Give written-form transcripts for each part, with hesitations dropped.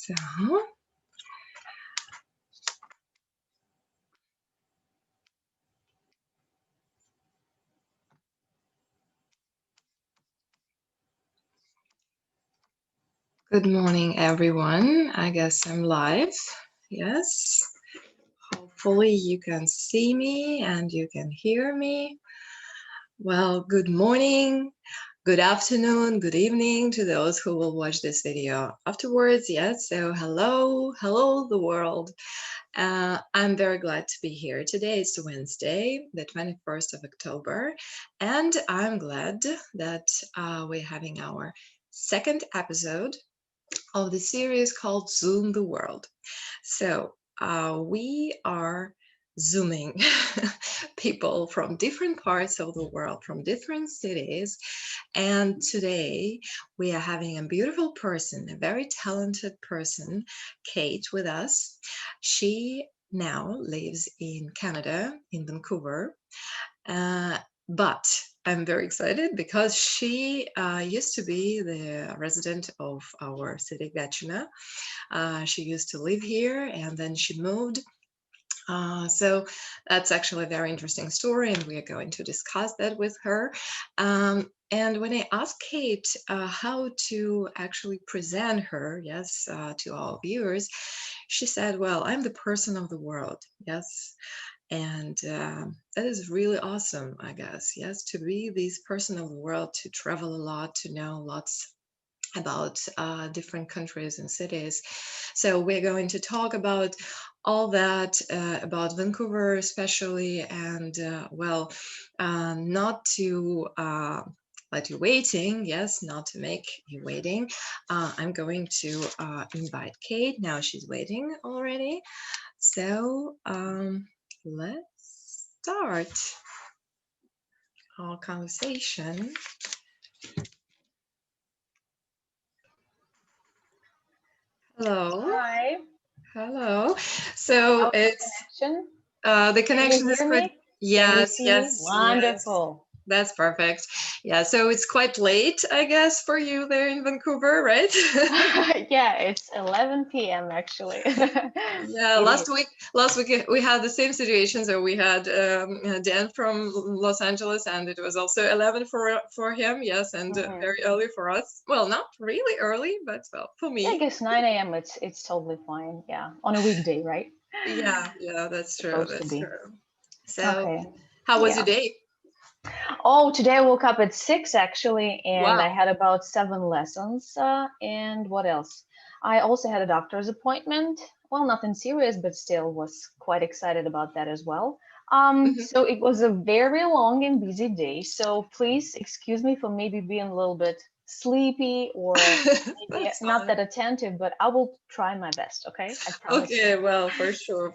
So, good morning, everyone. I guess I'm live. Yes. Hopefully you can see me and you can hear me. Well, good morning, good afternoon, good evening to those who will watch this video afterwards. Yes, so hello the world. I'm very glad to be here. Today it's Wednesday, the 21st of October, and I'm glad that we're having our second episode of the series called Zoom the World. So we are Zooming people from different parts of the world, from different cities. And today we are having a beautiful person, a very talented person, Kate, with us. She now lives in Canada, in Vancouver. But I'm very excited because she used to be the resident of our city, Екатерина. She used to live here and then she moved. So that's actually a very interesting story, and we are going to discuss that with her. And when I asked Kate how to actually present her, yes, to our viewers, she said, well, I'm the person of the world, yes. And that is really awesome, I guess, yes, to be this person of the world, to travel a lot, to know lots about different countries and cities. So we're going to talk about all that, about Vancouver especially, and well, not to let you waiting, yes, not to make you waiting. I'm going to invite Kate. Now she's waiting already. So let's start our conversation. Hello. Hi. Hello. So it's connection. The connection is quite. Yes, yes, wonderful. Yes. That's perfect. Yeah, so it's quite late, I guess, for you there in Vancouver, right? Yeah, it's 11 p.m. actually. Yeah, last week we had the same situation. So we had Dan from Los Angeles, and it was also 11 for him. Yes, and very early for us. Well, not really early, but well, for me. Yeah, I guess 9 a.m. It's totally fine. Yeah, on a weekday, right? Yeah, that's true. That's true. So, how was your day? Oh, today I woke up at 6 actually, and Wow. I had about 7 lessons. And what else? I also had a doctor's appointment. Well, nothing serious, but still was quite excited about that as well. So it was a very long and busy day. So please excuse me for maybe being a little bit sleepy or maybe not that attentive, but I will try my best. Okay, I promise. Okay, well, for sure.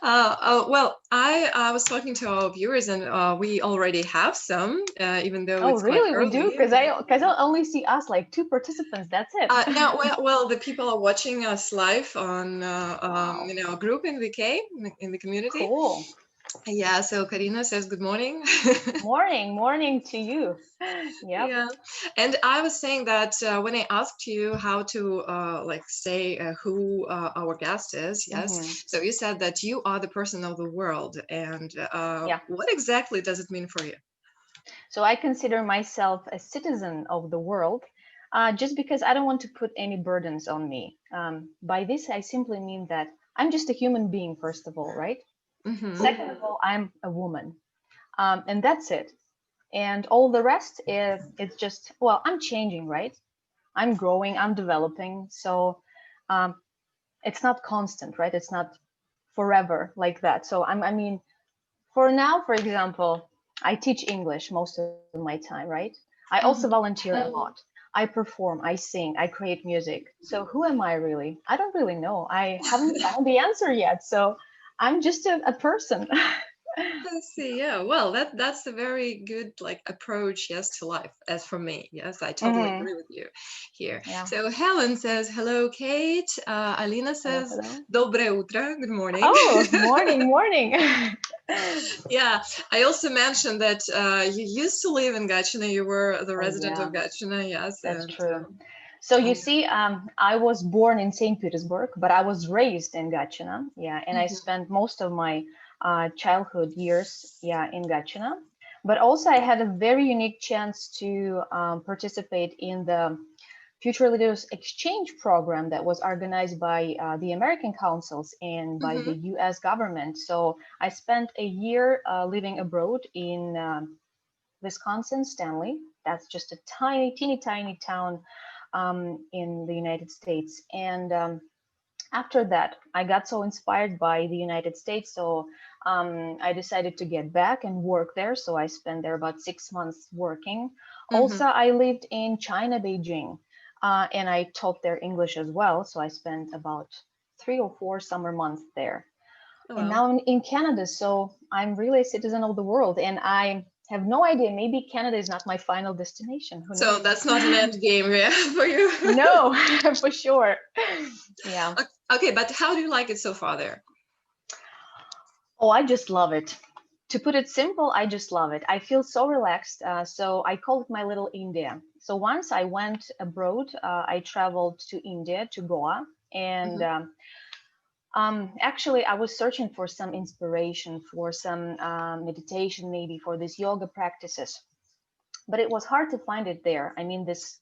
Well, I was talking to our viewers, and we already have some, even though it's really? quite early. We do, because I only see us like 2 participants. That's it. No, well, the people are watching us live on a group in VK in the community. Cool. Yeah, so Karina says good morning. Morning to you. Yep. Yeah, and I was saying that when I asked you how to say who our guest is, yes, so you said that you are the person of the world, and what exactly does it mean for you? So I consider myself a citizen of the world, just because I don't want to put any burdens on me. By this, I simply mean that I'm just a human being, first of all, right? Second of all, I'm a woman, and that's it. And all the rest is it's just, well, I'm changing, right? I'm growing, I'm developing. So it's not constant, right? It's not forever like that. So I mean, for now, for example, I teach English most of my time, right? I also volunteer a lot. I perform, I sing, I create music. So who am I really? I don't really know. I haven't found the answer yet. So I'm just a person. I see. Yeah. Well, that's a very good approach, yes, to life. As for me, yes, I totally agree with you here. Yeah. So Helen says hello, Kate. Alina says Dobre utro. Good morning. Oh, morning. Yeah. I also mentioned that you used to live in Gatineau. You were the resident of Gatineau. Yes, that's true. So you see, I was born in St. Petersburg, but I was raised in Gatineau. Yeah, and I spent most of my childhood years, yeah, in Gatineau. But also I had a very unique chance to participate in the Future Leaders Exchange program that was organized by the American councils and by the US government. So I spent a year living abroad in Wisconsin, Stanley. That's just a teeny tiny town in the United States. And after that, I got so inspired by the United States. So I decided to get back and work there. So I spent there about 6 months working. Also, I lived in China, Beijing, and I taught there English as well. So I spent about 3 or 4 summer months there. And now I'm in Canada. So I'm really a citizen of the world. And I have no idea. Maybe Canada is not my final destination. Who knows? So that's not an end game, yeah, for you. No, for sure. Yeah. Okay, but how do you like it so far there? Oh, I just love it. To put it simple, I just love it. I feel so relaxed. So I call it my little India. So once I went abroad, I traveled to India, to Goa, and actually, I was searching for some inspiration, for some meditation, maybe for these yoga practices, but it was hard to find it there. I mean, this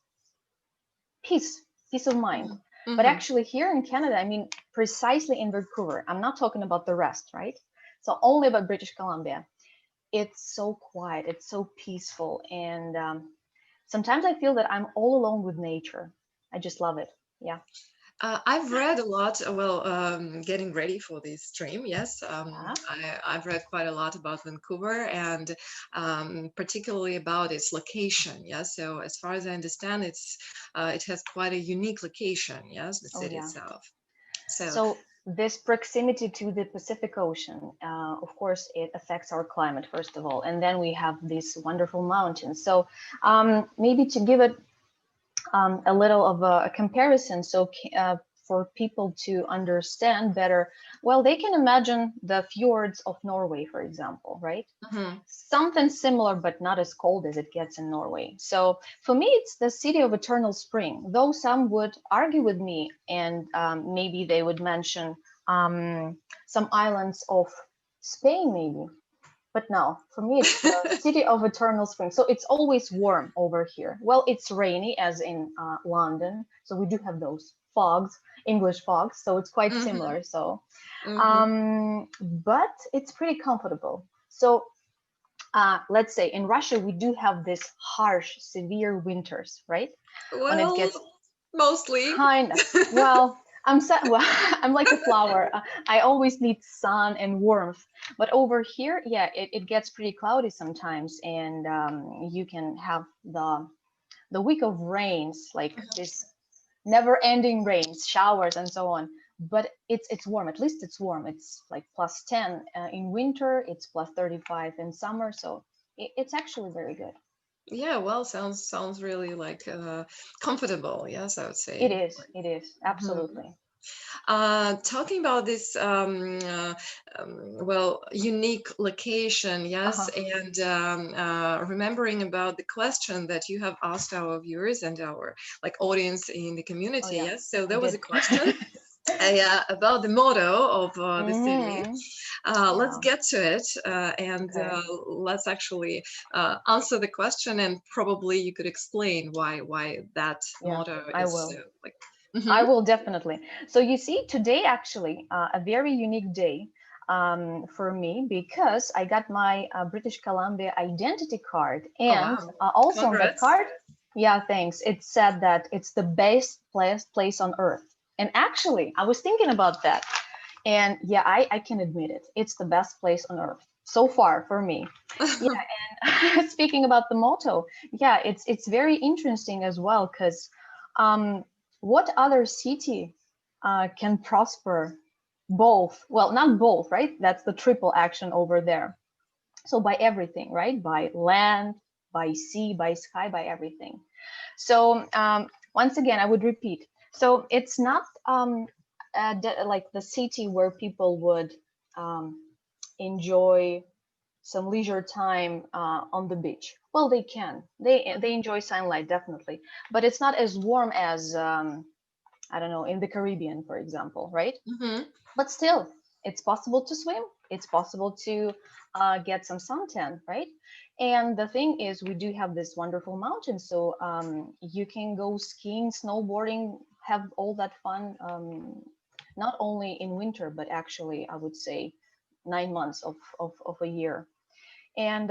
peace of mind. But actually here in Canada, I mean, precisely in Vancouver, I'm not talking about the rest, right? So only about British Columbia. It's so quiet, it's so peaceful. And sometimes I feel that I'm all alone with nature. I just love it. Yeah. I've read a lot, getting ready for this stream, yes. I've read quite a lot about Vancouver and particularly about its location, yes. So as far as I understand, it has quite a unique location, yes, the city itself. So this proximity to the Pacific Ocean, of course, it affects our climate, first of all, and then we have these wonderful mountains. So maybe to give it a little of a comparison, so for people to understand better, well, they can imagine the fjords of Norway, for example, right? Something similar, but not as cold as it gets in Norway. So for me, it's the city of eternal spring, though some would argue with me, and maybe they would mention some islands of Spain, maybe. But no, for me, it's the city of eternal spring. So it's always warm over here. Well, it's rainy as in London. So we do have those fogs, English fogs. So it's quite similar. So, but it's pretty comfortable. So let's say in Russia, we do have this harsh, severe winters, right? Well, when it gets mostly. Kind of. Well, I'm like a flower. I always need sun and warmth. But over here, yeah, it gets pretty cloudy sometimes, and you can have the week of rains, like this never-ending rains, showers, and so on. But it's warm. At least it's warm. It's like +10 in winter. It's +35 in summer. So it's actually very good. Yeah, well, sounds really like comfortable. Yes, I would say. It is absolutely. Talking about this unique location, yes, and remembering about the question that you have asked our viewers and our audience in the community. Yes, so there was a question about the motto of the city. Let's get to it, and let's actually answer the question, and probably you could explain why that motto is I will definitely. So you see, today actually a very unique day for me, because I got my British Columbia identity card, and also on that card, thanks, it said that it's the best place on earth. And actually, I was thinking about that, and I can admit it. It's the best place on earth so far for me. And speaking about the motto, it's very interesting as well, because what other city can prosper both? Well, not both, right? That's the triple action over there. So by everything, right? By land, by sea, by sky, by everything. So once again, I would repeat. So it's not like the city where people would enjoy some leisure time on the beach. Well, they can. They enjoy sunlight, definitely, but it's not as warm as I don't know, in the Caribbean, for example, right? Mm-hmm. But still, it's possible to swim. It's possible to get some suntan, right? And the thing is, we do have this wonderful mountain, so you can go skiing, snowboarding, have all that fun, not only in winter, but actually, I would say 9 months of a year. And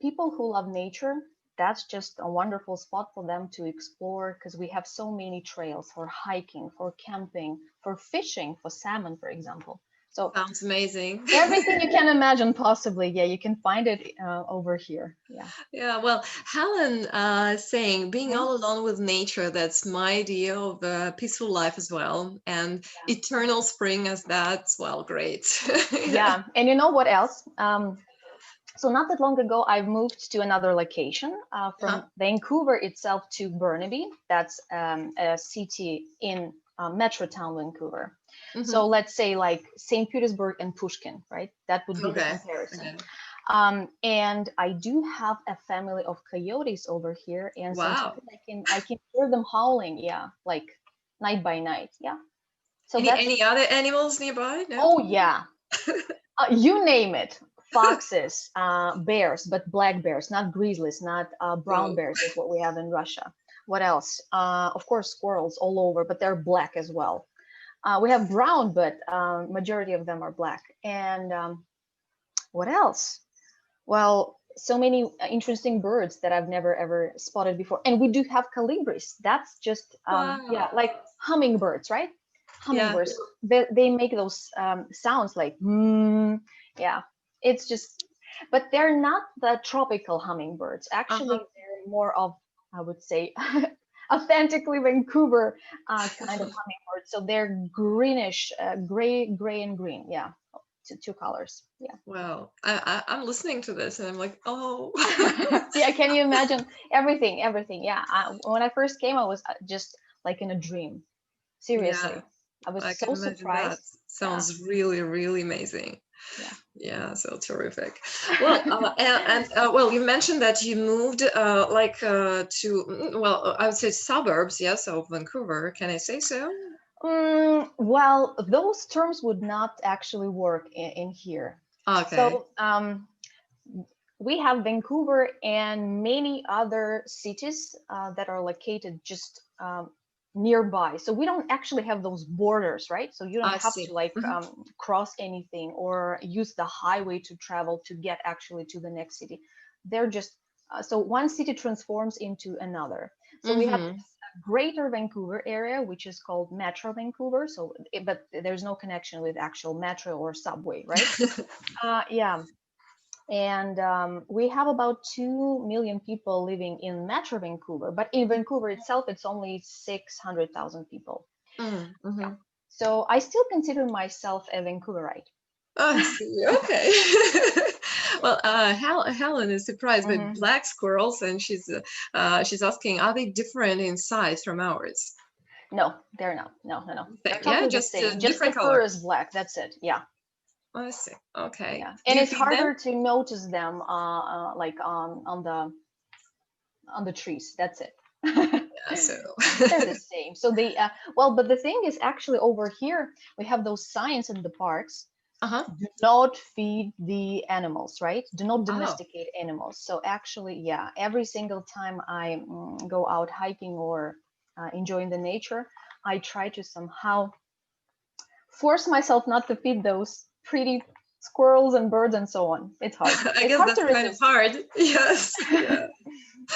people who love nature, that's just a wonderful spot for them to explore, because we have so many trails for hiking, for camping, for fishing, for salmon, for example. So Sounds amazing. everything you can imagine, possibly, yeah, you can find it over here. Yeah. Yeah, well, Helen saying being Mhm. all alone with nature, that's my idea of a peaceful life as well. And eternal spring as that's, well, great. Yeah. And you know what else? So not that long ago, I moved to another location from Vancouver itself to Burnaby. That's a city in Metro Town, Vancouver. Mhm. So let's say like St. Petersburg and Pushkin, right? That would be the Okay. comparison. Okay. And I do have a family of coyotes over here, and Wow. sometimes I can hear them howling, yeah, like night by night, yeah. So Any other animals nearby? No? oh yeah, you name it. Foxes, bears, but black bears, not grizzlies, not brown Whoa. bears, is what we have in Russia. What else? Of course, squirrels all over, but they're black as well. We have brown, but majority of them are black. And what else? Well, so many interesting birds that I've never ever spotted before. And we do have colibris. That's just yeah, like hummingbirds, right? Hummingbirds. They make those sounds like yeah. It's just, but they're not the tropical hummingbirds. Actually, they're more of, I would say, authentically Vancouver kind of hummingbirds. So they're greenish, gray and green. Yeah, two colors. Yeah. Wow. I'm listening to this and I'm like, oh. Yeah, can you imagine everything? Yeah. When I first came, I was just like in a dream. Seriously. I was I so can imagine surprised. that. Sounds really, really amazing. Yeah. Yeah, so terrific. Well, well, you mentioned that you moved to, well, I would say suburbs, yes, of Vancouver. Can I say so? Well, those terms would not actually work in here. Okay. So we have Vancouver and many other cities that are located just nearby. So we don't actually have those borders, right? So you don't I have see. to like cross anything or use the highway to travel to get actually to the next city. They're just, so one city transforms into another. So we have this greater Vancouver area, which is called Metro Vancouver. So, but there's no connection with actual metro or subway, right? Yeah. And we have about 2 million people living in Metro Vancouver, but in Vancouver itself, it's only 600,000 people. Yeah. So I still consider myself a Vancouverite. I see. Okay. Well, Helen is surprised by black squirrels, and she's asking, are they different in size from ours? No, they're not. No. They're Yeah, totally just the same. Just different the color. fur is black. That's it. Yeah. I see. Okay. Yeah, Do and you it's feed them? harder to notice them like on the trees. That's it. Yeah, so They're the same. So they well, but the thing is, actually over here we have those signs in the parks. Do not feed the animals, right? Do not domesticate animals. So actually, yeah, every single time I go out hiking or enjoying the nature, I try to somehow force myself not to feed those pretty squirrels and birds and so on. It's hard. I guess that's kind of hard. Yes. Yeah.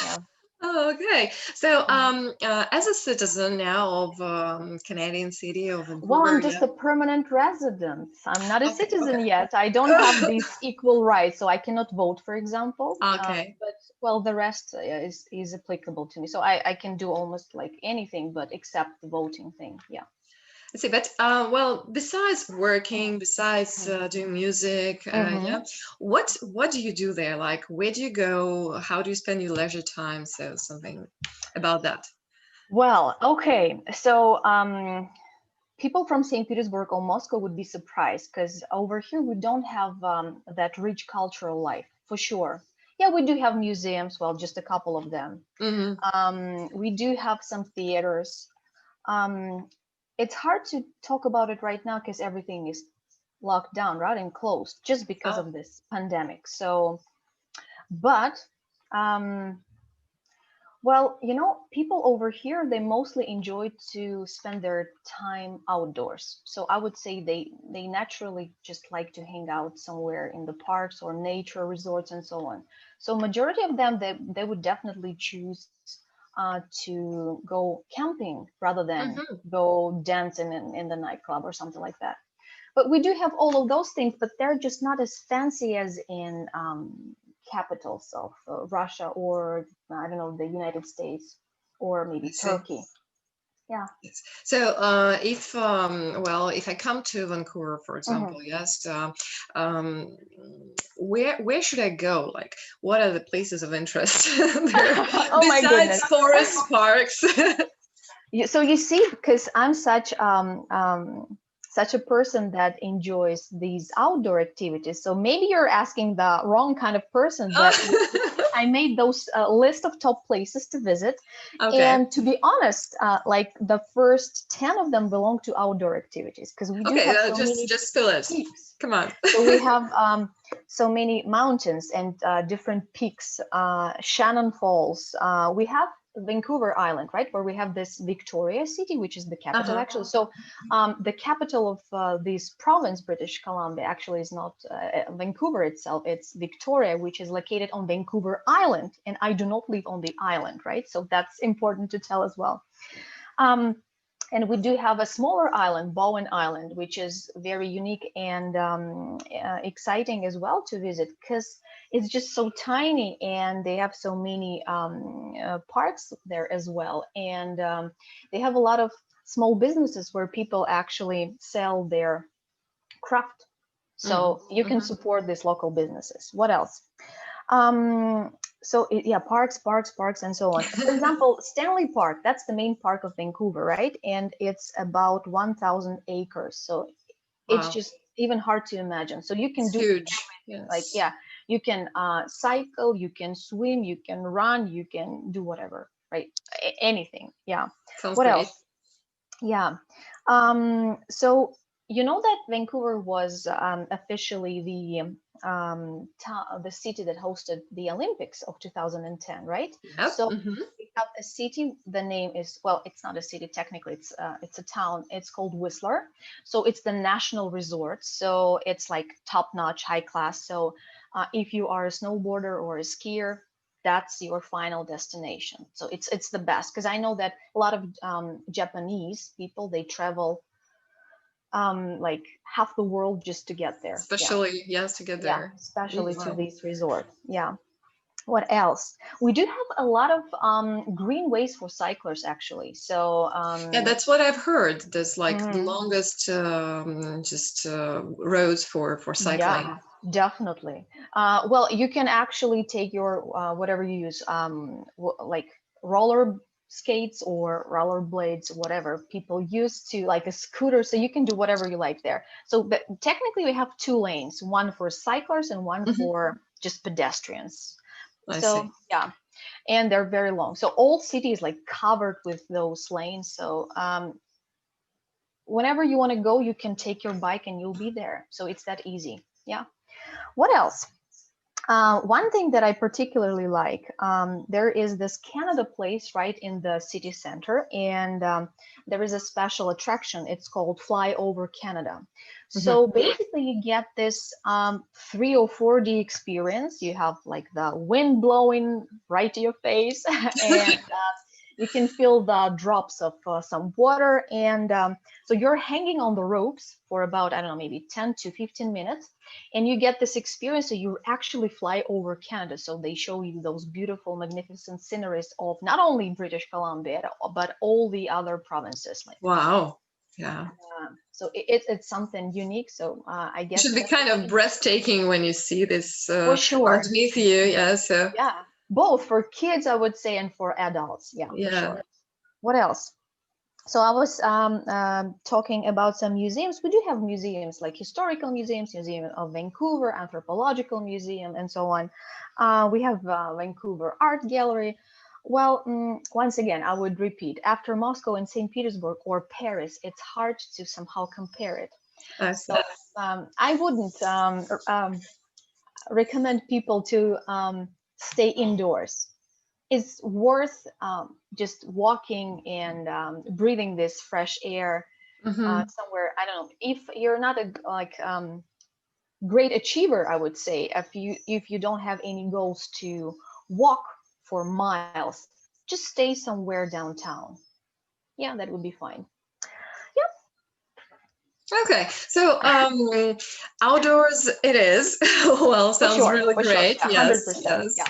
Yeah. Oh, okay. So, as a citizen now of Canadian city of Vancouver, Well, I'm just a permanent resident. I'm not a citizen okay. yet. I don't have these equal rights, so I cannot vote, for example. Okay. But well, the rest is applicable to me. So I can do almost like anything, but except the voting thing. Yeah. I see, but well, besides working, besides doing music, yeah, what do you do there? Like, where do you go? How do you spend your leisure time? So something about that. Well, okay. So people from St. Petersburg or Moscow would be surprised, because over here we don't have that rich cultural life, for sure. Yeah, we do have museums, well, just a couple of them. We do have some theaters. It's hard to talk about it right now because everything is locked down, right, and closed just because of this pandemic. So, but well, you know, people over here, they mostly enjoy to spend their time outdoors. So I would say they naturally just like to hang out somewhere in the parks or nature resorts and so on. So majority of them, they would definitely choose to go camping rather than go dancing in the nightclub or something like that. But we do have all of those things, but they're just not as fancy as in capitals of Russia or I don't know, the United States or maybe Turkey. Yeah. Yes. So if if I come to Vancouver, for example, yes, where should I go? Like, what are the places of interest there, oh besides my goodness. forest parks? So you see, because I'm such such a person that enjoys these outdoor activities. So maybe you're asking the wrong kind of person, but I made those list of top places to visit. Okay. And to be honest, like the first 10 of them belong to outdoor activities, because we do have so many just spill it. peaks. Come on. So we have so many mountains and different peaks, Shannon Falls. We have Vancouver Island, right, where we have this Victoria city, which is the capital actually. So the capital of this province, British Columbia, actually is not Vancouver itself. It's Victoria, which is located on Vancouver Island, and I do not live on the island, right? So that's important to tell as well. And we do have a smaller island, Bowen Island, which is very unique and exciting as well to visit, because it's just so tiny and they have so many parks there as well. And they have a lot of small businesses where people actually sell their craft. So you can support these local businesses. What else? Parks, and so on. For example, Stanley Park, that's the main park of Vancouver, right? And it's about 1,000 acres. So it's just even hard to imagine. So you can do huge. Yes. Like, yeah, you can cycle, you can swim, you can run, you can do whatever, right? Anything. Yeah. Sounds what great. else? Yeah. So you know that Vancouver was officially the city that hosted the Olympics of 2010, right? Yep. So we have a city. The name is, well, it's not a city technically. It's a town. It's called Whistler. So it's the national resort. So it's like top-notch, high class. So if you are a snowboarder or a skier, that's your final destination. So it's the best, because I know that a lot of Japanese people, they travel like half the world just to get there. Especially, yes, to get there. Especially to this resort. Yeah. What else? We do have a lot of greenways for cyclists, actually. So yeah, that's what I've heard. There's like the longest roads for cycling. Yeah, definitely. Well, you can actually take your whatever you use, like roller skates or roller blades, whatever people use to, like a scooter, so you can do whatever you like there. So but technically we have 2 lanes, one for cyclists and one for just pedestrians. I so see. Yeah, and they're very long. So all city is like covered with those lanes. So whenever you want to go, you can take your bike and you'll be there. So it's that easy. Yeah. What else? One thing that I particularly like, there is this Canada place right in the city center, and there is a special attraction. It's called Fly Over Canada. So basically you get this 3 or 4D experience. You have like the wind blowing right to your face and you can feel the drops of some water. And so you're hanging on the ropes for about, I don't know, maybe 10 to 15 minutes. And you get this experience, so you actually fly over Canada. So they show you those beautiful, magnificent sceneries of not only British Columbia, but all the other provinces. Like, wow. Yeah. So it's something unique. So I guess it should be kind of breathtaking when you see this for sure underneath you. Yeah. So yeah, both for kids, I would say, and for adults. Yeah, for sure. What else? So I was talking about some museums. We do have museums like historical museums, Museum of Vancouver, Anthropological Museum, and so on. We have Vancouver Art Gallery. Well, once again, I would repeat, after Moscow and St. Petersburg or Paris, it's hard to somehow compare it. So I wouldn't recommend people to stay indoors. It's worth just walking and breathing this fresh air somewhere. I don't know, if you're not a great achiever, I would say, if you don't have any goals to walk for miles, just stay somewhere downtown. Yeah, that would be fine. Okay, so outdoors it is. Well, sounds really great. Sure. Yeah, 100%. Yes. Yeah.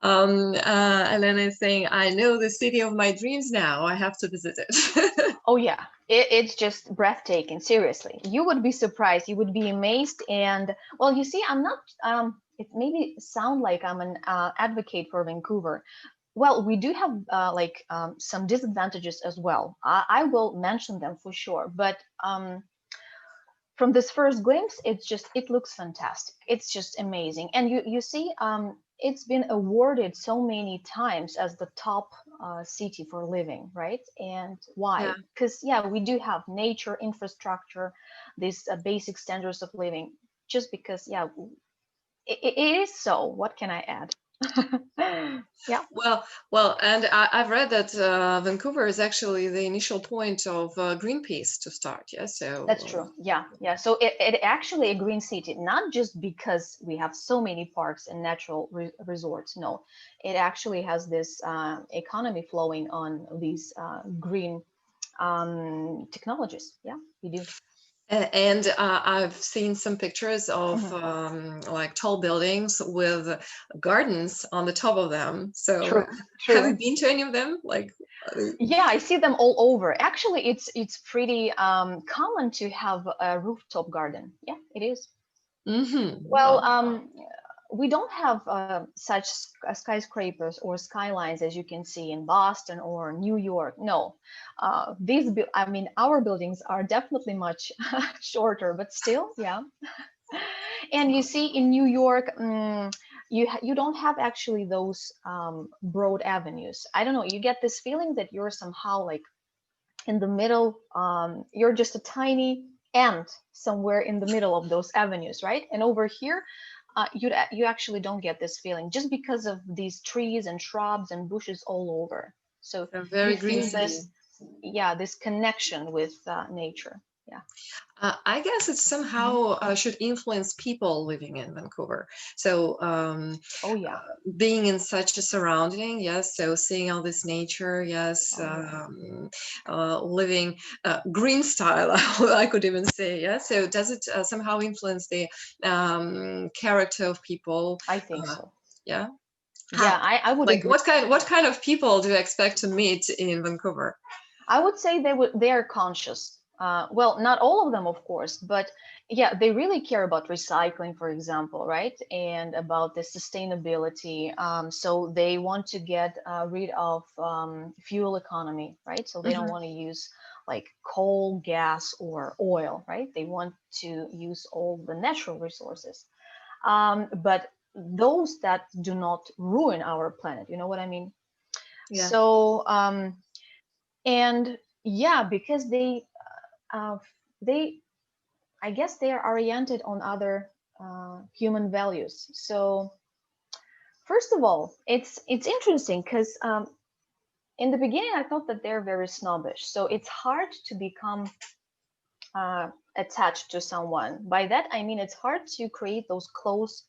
And then I think, I know the city of my dreams now. I have to visit it. Oh yeah, it's just breathtaking. Seriously, you would be surprised. You would be amazed. And well, you see, I'm not. It maybe sound like I'm an advocate for Vancouver. Well, we do have some disadvantages as well. I will mention them for sure. But from this first glimpse, it looks fantastic. It's just amazing. And you see, it's been awarded so many times as the top city for living, right? And why? Because we do have nature, infrastructure, these basic standards of living. Just because, it is so. What can I add? Yeah. Well, and I've read that Vancouver is actually the initial point of Greenpeace to start. Yeah, so that's true. Yeah. So it actually a green city, not just because we have so many parks and natural resorts. No, it actually has this economy flowing on these green technologies. Yeah, we do. And I've seen some pictures of like tall buildings with gardens on the top of them. So true. Have you been to any of them? Yeah, I see them all over. Actually, it's pretty common to have a rooftop garden. Yeah, it is. Well, we don't have such skyscrapers or skylines as you can see in Boston or New York. No, our buildings are definitely much shorter, but still, yeah. And you see in New York, you don't have actually those broad avenues. I don't know, you get this feeling that you're somehow like in the middle. You're just a tiny ant somewhere in the middle of those avenues, right? And over here, you actually don't get this feeling just because of these trees and shrubs and bushes all over. So very green this, this connection with nature. Yeah. I guess it somehow should influence people living in Vancouver. So being in such a surrounding, yes, so seeing all this nature, yes, living green style, I could even say, yeah. So does it somehow influence the character of people? I think so. Yeah. Yeah, I would agree. What kind of people do you expect to meet in Vancouver? I would say they are conscious. Well, not all of them, of course, but yeah, they really care about recycling, for example, right? And about the sustainability. So they want to get rid of fuel economy, right? So they don't want to use like coal, gas, or oil, right? They want to use all the natural resources. But those that do not ruin our planet, you know what I mean? Yeah. So, and yeah, because they, I guess they are oriented on other human values. So first of all, it's interesting because in the beginning, I thought that they're very snobbish. So it's hard to become attached to someone. By that, I mean, it's hard to create those close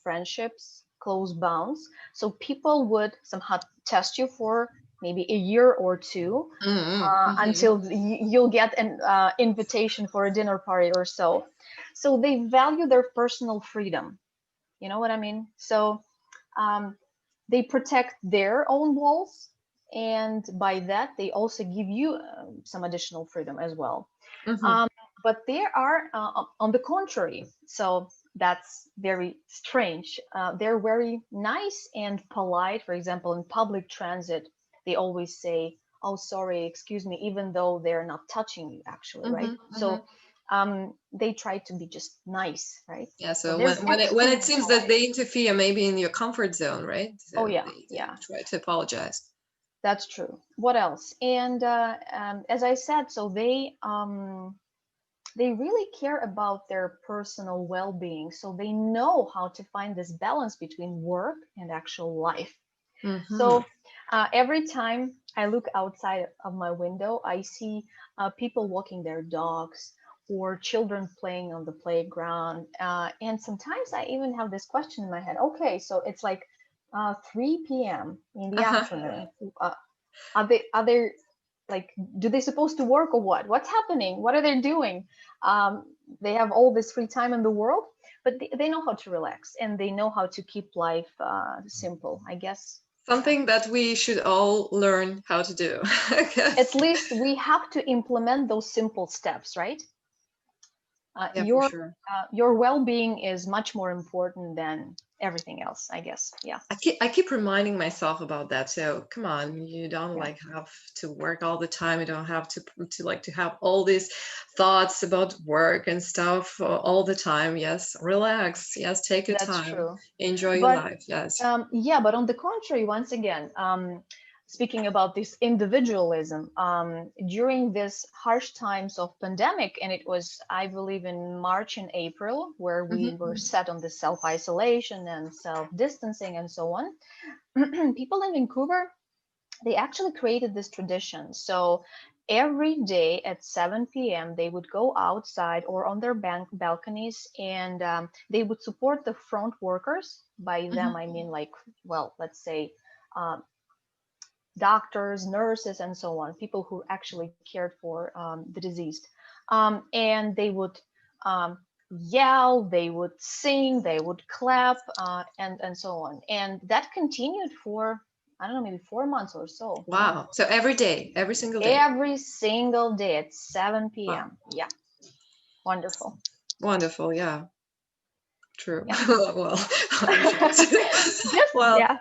friendships, close bonds. So people would somehow test you for maybe a year or two until you'll get an invitation for a dinner party or so. So they value their personal freedom. You know what I mean? So they protect their own walls. And by that, they also give you some additional freedom as well. But there are, on the contrary, so that's very strange. They're very nice and polite. For example, in public transit, they always say, oh, sorry, excuse me, even though they're not touching you actually, right? Mm-hmm. So they try to be just nice, right? Yeah. So there's when it extreme seems that polite. they interfere maybe in your comfort zone, right? So Oh yeah, they yeah, try to apologize. that's true. What else? And as I said, so they really care about their personal well-being, so they know how to find this balance between work and actual life. Mm-hmm. So every time I look outside of my window, I see people walking their dogs or children playing on the playground. And sometimes I even have this question in my head. Okay, so it's like 3 p.m. in the afternoon. Are they like, do they supposed to work or what? What's happening? What are they doing? They have all this free time in the world, but they know how to relax and they know how to keep life simple, I guess. Something that we should all learn how to do. At least we have to implement those simple steps, right? Yeah, for sure. Your well-being is much more important than everything else, I guess. Yeah. I keep reminding myself about that. So come on, you don't Yeah. like have to work all the time. You don't have to have all these thoughts about work and stuff all the time. Yes, relax. Yes, take your That's time. true. Enjoy your But life. Yes. yeah, but on the contrary, once again, speaking about this individualism, during this harsh times of pandemic, and it was, I believe, in March and April, where we Mm-hmm. were set on the self-isolation and self-distancing and so on, people in Vancouver, they actually created this tradition. So every day at 7 p.m., they would go outside or on their balconies, and they would support the front workers. By them, I mean, like, well, let's say um, doctors, nurses, and so on, people who actually cared for the deceased. And they would yell, they would sing, they would clap, and so on. And that continued for, I don't know, maybe 4 months or so. Wow. So every day, every single day. Every single day at 7 p.m. Wow. Yeah. Wonderful. Wonderful. Yeah. True. Yeah. Well, Just, well, yeah.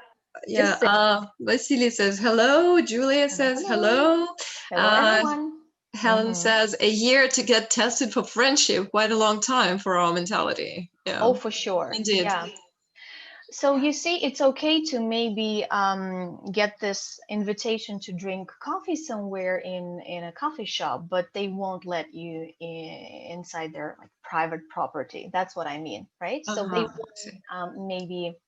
yeah. Just say Vasily says hello. Julia says hello. hello. Hello, everyone. Helen says a year to get tested for friendship. Quite a long time for our mentality. Yeah. Oh, for sure. Indeed. Yeah. So you see, it's okay to maybe get this invitation to drink coffee somewhere in a coffee shop, but they won't let you inside their like private property. That's what I mean, right? So they won't maybe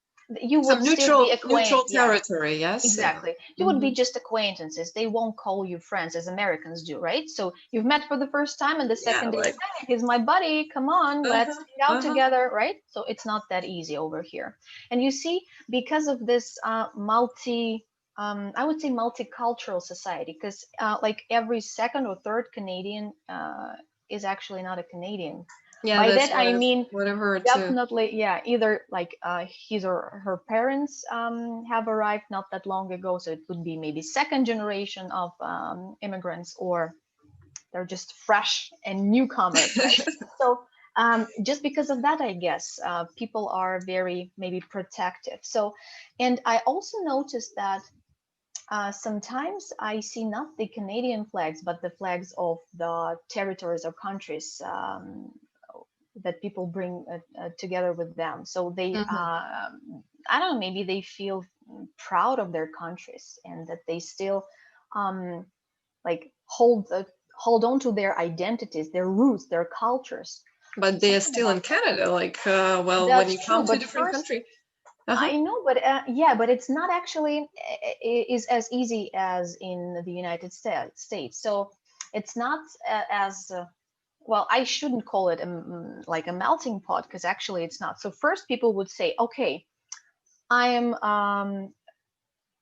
you Some would still be neutral acquainted. Yeah, territory. Yes. exactly. You would be just acquaintances. They won't call you friends as Americans do, right? So you've met for the first time, and the Yeah. second day, Like. hey, he's my buddy. Come on, let's hang out together, right? So it's not that easy over here. And you see, because of this I would say multicultural society, because like every second or third Canadian is actually not a Canadian. Yeah, By that's that I mean what I've heard too. definitely, yeah, either like his or her parents have arrived not that long ago, so it would be maybe second generation of immigrants, or they're just fresh and newcomers, right? So just because of that, I guess people are very maybe protective. So, and I also noticed that sometimes I see not the Canadian flags, but the flags of the territories or countries that people bring together with them. So they, I don't know, maybe they feel proud of their countries, and that they still like hold on to their identities, their roots, their cultures. But they are still in Canada. Like, well, when you come to a different country. I know, but yeah, but it's not actually is as easy as in the United States. So it's not as well, I shouldn't call it like a melting pot, because actually it's not. So first people would say, okay, I'm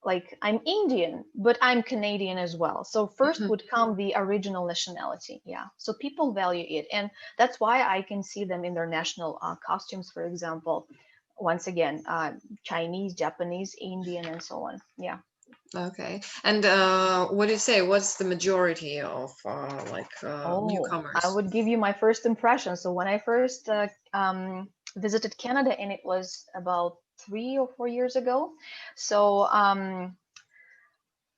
like I'm Indian, but I'm Canadian as well. So first would come the original nationality. Yeah. So people value it. And that's why I can see them in their national costumes, for example. Once again, Chinese, Japanese, Indian, and so on. Yeah. Okay. And what do you say? What's the majority of newcomers? I would give you my first impression. So when I first visited Canada, and it was about 3 or 4 years ago. So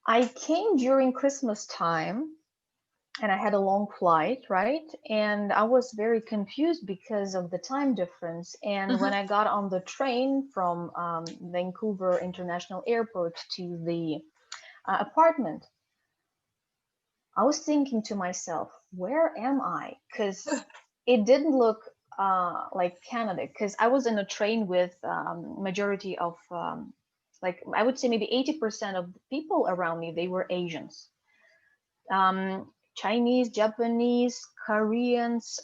I came during Christmas time and I had a long flight, right? And I was very confused because of the time difference. And when I got on the train from Vancouver International Airport to the apartment, I was thinking to myself, where am I? Because it didn't look like Canada, because I was in a train with majority of like I would say maybe 80% of the people around me, they were Asians, Chinese, Japanese, Koreans,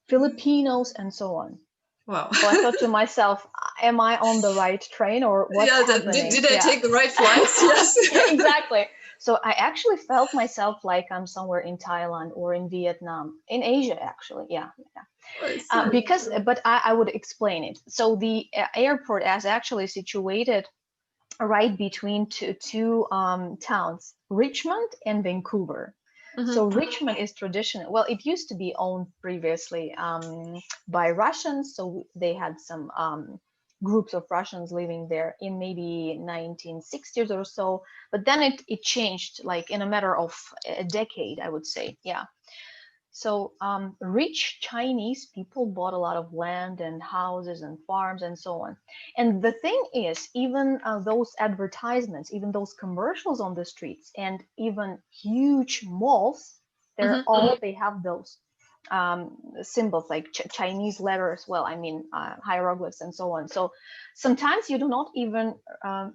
Filipinos, and so on. Wow. So I thought to myself, am I on the right train or what's happening? Did I take the right flights? Yes. Yeah, exactly. So I actually felt myself like I'm somewhere in Thailand or in Vietnam, in Asia, actually. Yeah. But I would explain it. So the airport is actually situated right between two towns, Richmond and Vancouver. So Richmond is traditional. Well, it used to be owned previously by Russians. So they had some groups of Russians living there in maybe 1960s or so. But then it changed like in a matter of a decade, I would say. Yeah. So rich Chinese people bought a lot of land and houses and farms and so on. And the thing is, even those advertisements, even those commercials on the streets, and even huge malls, they have those symbols like Chinese letters. Well, I mean hieroglyphs and so on. So sometimes you do not even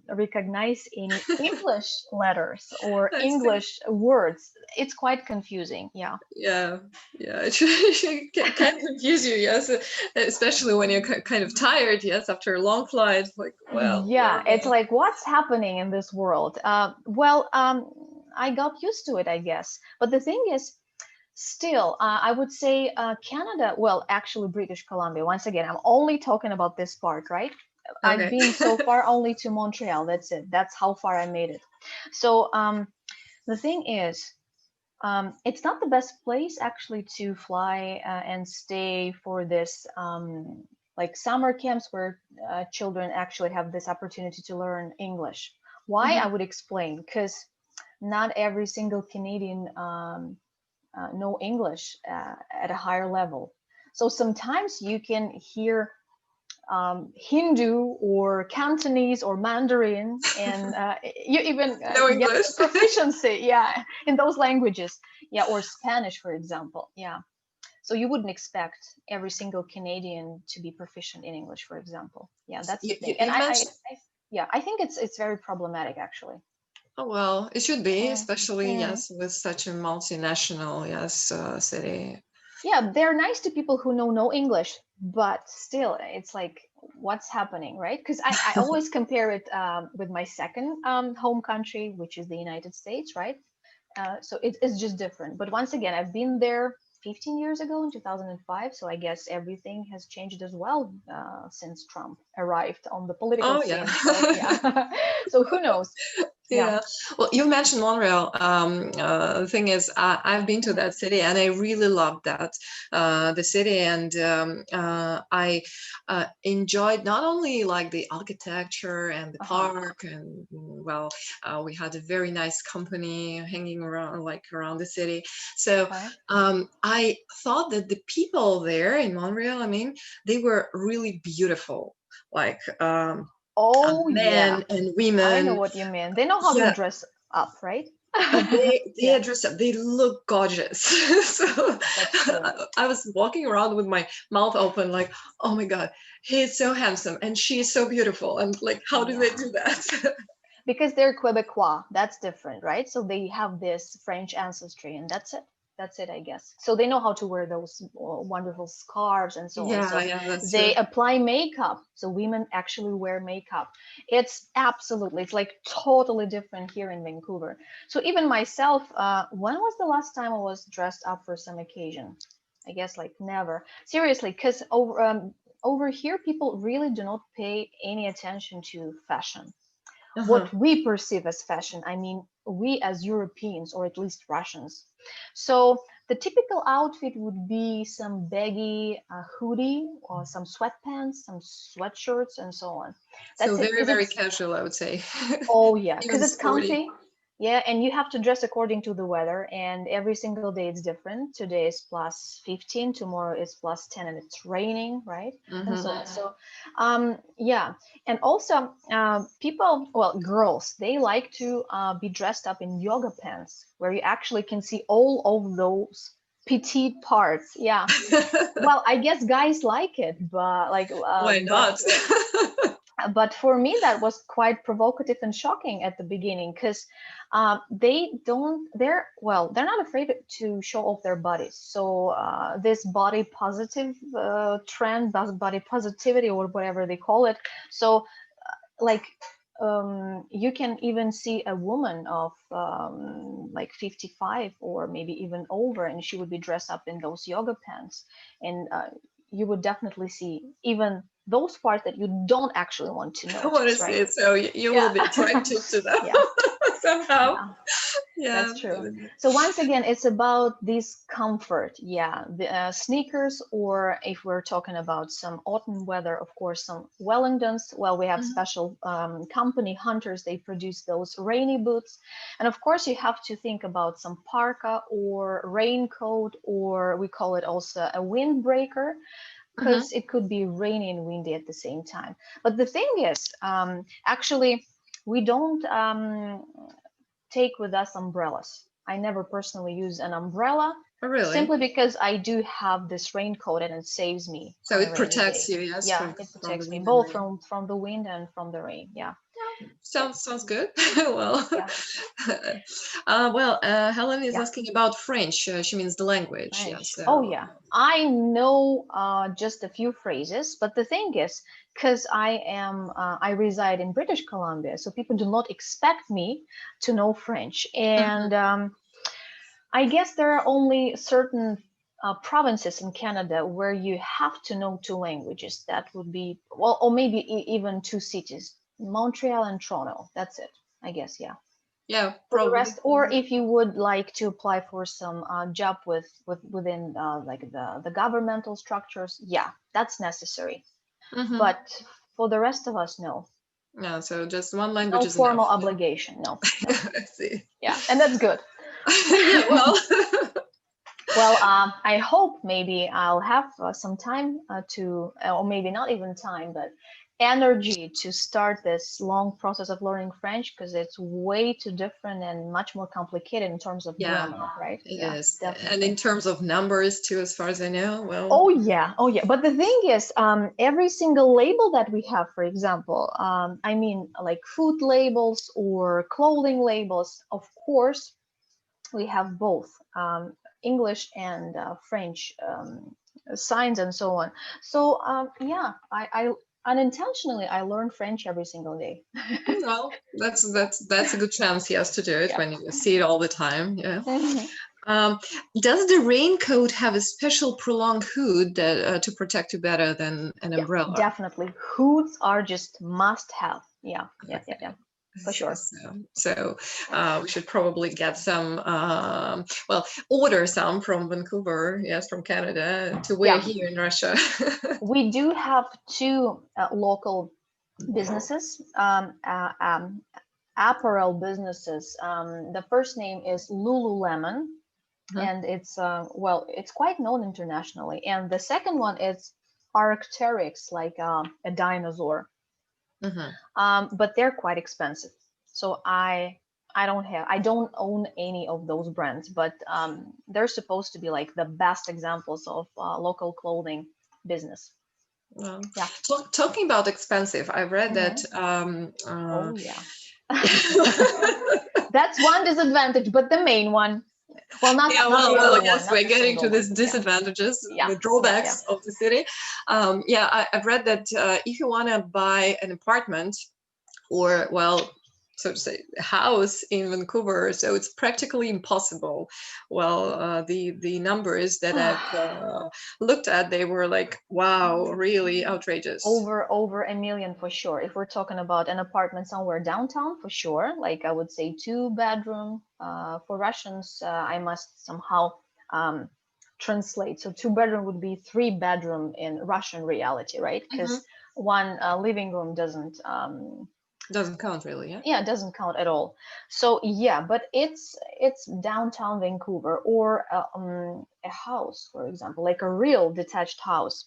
recognize any English letters or English words. It's quite confusing. Yeah. It can confuse you, yes, especially when you're kind of tired, yes, after a long flight, like, well, yeah, it's like, what's happening in this world? I got used to it, I guess. But the thing is, still, I would say Canada, well, actually British Columbia, once again, I'm only talking about this part, right? Okay. I've been so far only to Montreal, that's it. That's how far I made it. So the thing is, it's not the best place actually to fly and stay for this like summer camps where children actually have this opportunity to learn English. Why? I would explain, because not every single Canadian know English at a higher level. So sometimes you can hear Hindu or Cantonese or Mandarin, and you even No get English. proficiency, yeah, in those languages, yeah, or Spanish, for example, yeah. So you wouldn't expect every single Canadian to be proficient in English, for example. Yeah, that's the thing. And I think it's very problematic, actually. Oh, well, it should be, especially, yes, with such a multinational, yes, city. Yeah, they're nice to people who know no English, but still, it's like, what's happening, right? Because I always compare it with my second home country, which is the United States, right? So it's just different. But once again, I've been there 15 years ago in 2005. So I guess everything has changed as well since Trump arrived on the political scene. Yeah. So, yeah. So who knows? Yeah. Well, you mentioned Montreal. The thing is, I've been to that city and I really loved that, the city. And I enjoyed not only like the architecture and the park, and well, we had a very nice company hanging around, like around the city. So I thought that the people there in Montreal, I mean, they were really beautiful. Like, men and women. I know what you mean. They know how to dress up, right? They dress up. They look gorgeous. So I was walking around with my mouth open, like, oh my God, he is so handsome and she is so beautiful. And like, how do they do that? Because they're Quebecois. That's different, right? So they have this French ancestry, and that's it. That's it, I guess. So they know how to wear those wonderful scarves and so on. So they apply makeup. So women actually wear makeup. It's like totally different here in Vancouver. So even myself, when was the last time I was dressed up for some occasion? I guess like never. Seriously, because over here, people really do not pay any attention to fashion. What we perceive as fashion, I mean, we as Europeans, or at least Russians. So the typical outfit would be some baggy hoodie or some sweatpants, some sweatshirts, and so on. That's So it. very, very casual, I would say. Oh yeah, Even because it's sporty. comfy. Yeah, and you have to dress according to the weather, and every single day it's different. Today is plus 15, tomorrow is plus 10, and it's raining, right? And so on. So, yeah, and also people, well, girls, they like to be dressed up in yoga pants, where you actually can see all of those petite parts. Yeah. Well, I guess guys like it, but like, Why not? but for me that was quite provocative and shocking at the beginning, because they're not afraid to show off their bodies. So this body positive trend, body positivity, or whatever they call it. So like you can even see a woman of like 55 or maybe even over, and she would be dressed up in those yoga pants, and you would definitely see even those parts that you don't actually want to notice. I want to see it, so you will be attracted to them somehow. Yeah, that's true. So once again, it's about this comfort. Yeah, the sneakers, or if we're talking about some autumn weather, of course, some Wellingtons. Well, we have special company Hunters. They produce those rainy boots, and of course, you have to think about some parka or raincoat, or we call it also a windbreaker, because it could be rainy and windy at the same time. But the thing is, actually, we don't take with us umbrellas. I never personally use an umbrella. Oh, really? Simply because I do have this raincoat, and it saves me. So it protects you, yes? Yeah, it protects me both from the wind and from the rain. Yeah. Sounds good. Well, Helen is asking about French. She means the language. French. Yes. So. Oh yeah, I know just a few phrases, but the thing is, because I reside in British Columbia, so people do not expect me to know French, and I guess there are only certain provinces in Canada where you have to know two languages. That would be, well, or maybe even two cities, Montreal and Toronto. That's it, I guess. Yeah. Yeah, for the rest, or if you would like to apply for some job within like the governmental structures, yeah, that's necessary. But for the rest of us, no. No, so just one language no is formal enough. obligation. No. I see. Yeah, and that's good. Yeah, well. Well, I hope maybe I'll have some time to, or maybe not even time, but energy to start this long process of learning French, because it's way too different and much more complicated in terms of grammar, right? It is. Definitely. And in terms of numbers too, as far as I know. Well. Oh yeah. But the thing is, every single label that we have, for example, I mean, like food labels or clothing labels, of course, we have both English and French signs and so on. So yeah, I unintentionally I learn French every single day. Well, that's a good chance, yes, to do it when you see it all the time. Yeah. Does the raincoat have a special prolonged hood that, to protect you better than an umbrella? Definitely, hoods are just must have. Yeah. For sure. So we should probably get some, order some from Vancouver, yes, from Canada, to wear here in Russia. We do have two local businesses, apparel businesses. The first name is Lululemon, and it's it's quite known internationally. And the second one is Arc'teryx, like a dinosaur. But they're quite expensive. So I don't own any of those brands, but they're supposed to be like the best examples of local clothing business. Talking about expensive, I read that. That's one disadvantage, but the main one. Well, not. Yes, we're getting to these disadvantages, the drawbacks of the city. I've read that if you want to buy an apartment, or so to say, a house in Vancouver, so it's practically impossible. The numbers that I've looked at, they were like, wow, really outrageous. Over $1 million for sure. If we're talking about an apartment somewhere downtown, for sure, like I would say 2-bedroom. For Russians, I must somehow translate. So 2-bedroom would be 3-bedroom in Russian reality, right? Because one living room doesn't count really, yeah? Yeah, it doesn't count at all. So yeah, but it's downtown Vancouver, or a house, for example, like a real detached house,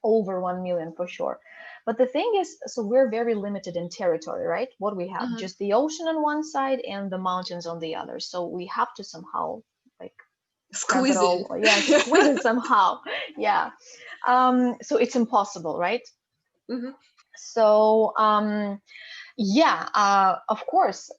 over 1 million for sure. But the thing is, so we're very limited in territory, right? What we have, just the ocean on one side and the mountains on the other. So we have to somehow like squeeze it all. Yeah, squeeze it somehow. Yeah. So it's impossible, right? So yeah, of course,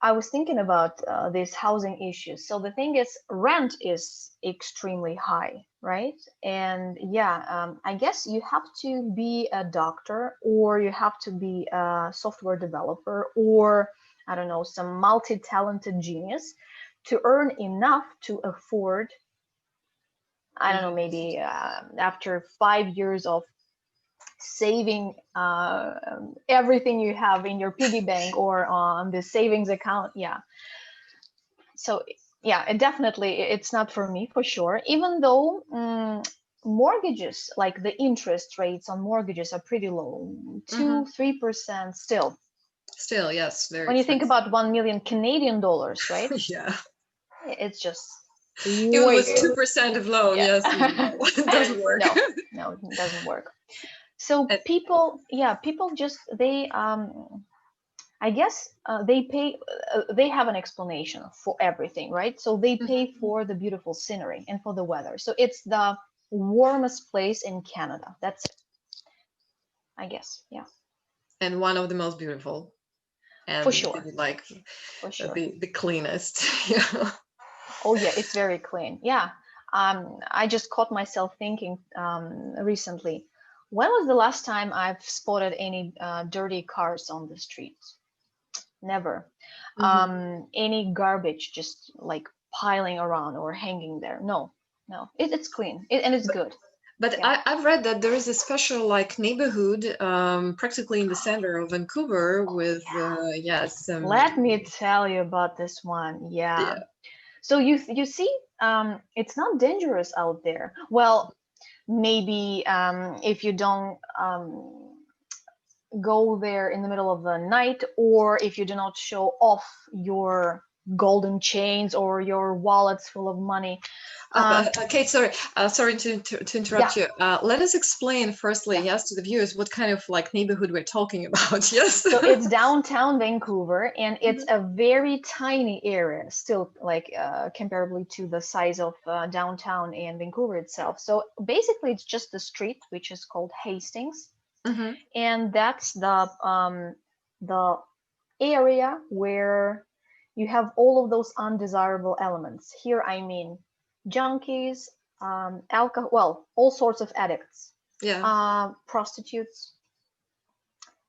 I was thinking about these housing issues. So the thing is, rent is extremely high, right? And yeah, I guess you have to be a doctor, or you have to be a software developer, or I don't know, some multi-talented genius to earn enough to afford, I don't know, maybe after 5 years of saving everything you have in your piggy bank or on the savings account. Yeah. So yeah, it's not for me for sure, even though mortgages, like the interest rates on mortgages are pretty low, 2-3% still. Yes, very when you think about 1 million Canadian dollars, right? Yeah, it's just even with 2% of loan. Yeah. Yes, no, it doesn't work. No, it doesn't work. So people just, they I guess they pay, they have an explanation for everything, right? So they pay for the beautiful scenery and for the weather. So it's the warmest place in Canada. That's it, I guess. Yeah. And one of the most beautiful. And for sure. Like for sure. The cleanest. Yeah. Oh yeah, it's very clean. Yeah. I just caught myself thinking recently, when was the last time I've spotted any dirty cars on the streets? Never. Any garbage just like piling around or hanging there? No. It's clean and it's good. But Yeah. I've read that there is a special like neighborhood practically in the center of Vancouver with yes. Let me tell you about this one. Yeah. So you see, it's not dangerous out there. Well, maybe if you don't go there in the middle of the night, or if you do not show off your golden chains or your wallets full of money. Kate, sorry to interrupt you. Let us explain firstly, yes, to the viewers, what kind of like neighborhood we're talking about. Yes. So it's downtown Vancouver, and it's a very tiny area, still, like comparably to the size of downtown and Vancouver itself. So basically, it's just the street, which is called Hastings, and that's the area where you have all of those undesirable elements. Here, I mean junkies, alcohol, well, all sorts of addicts, prostitutes,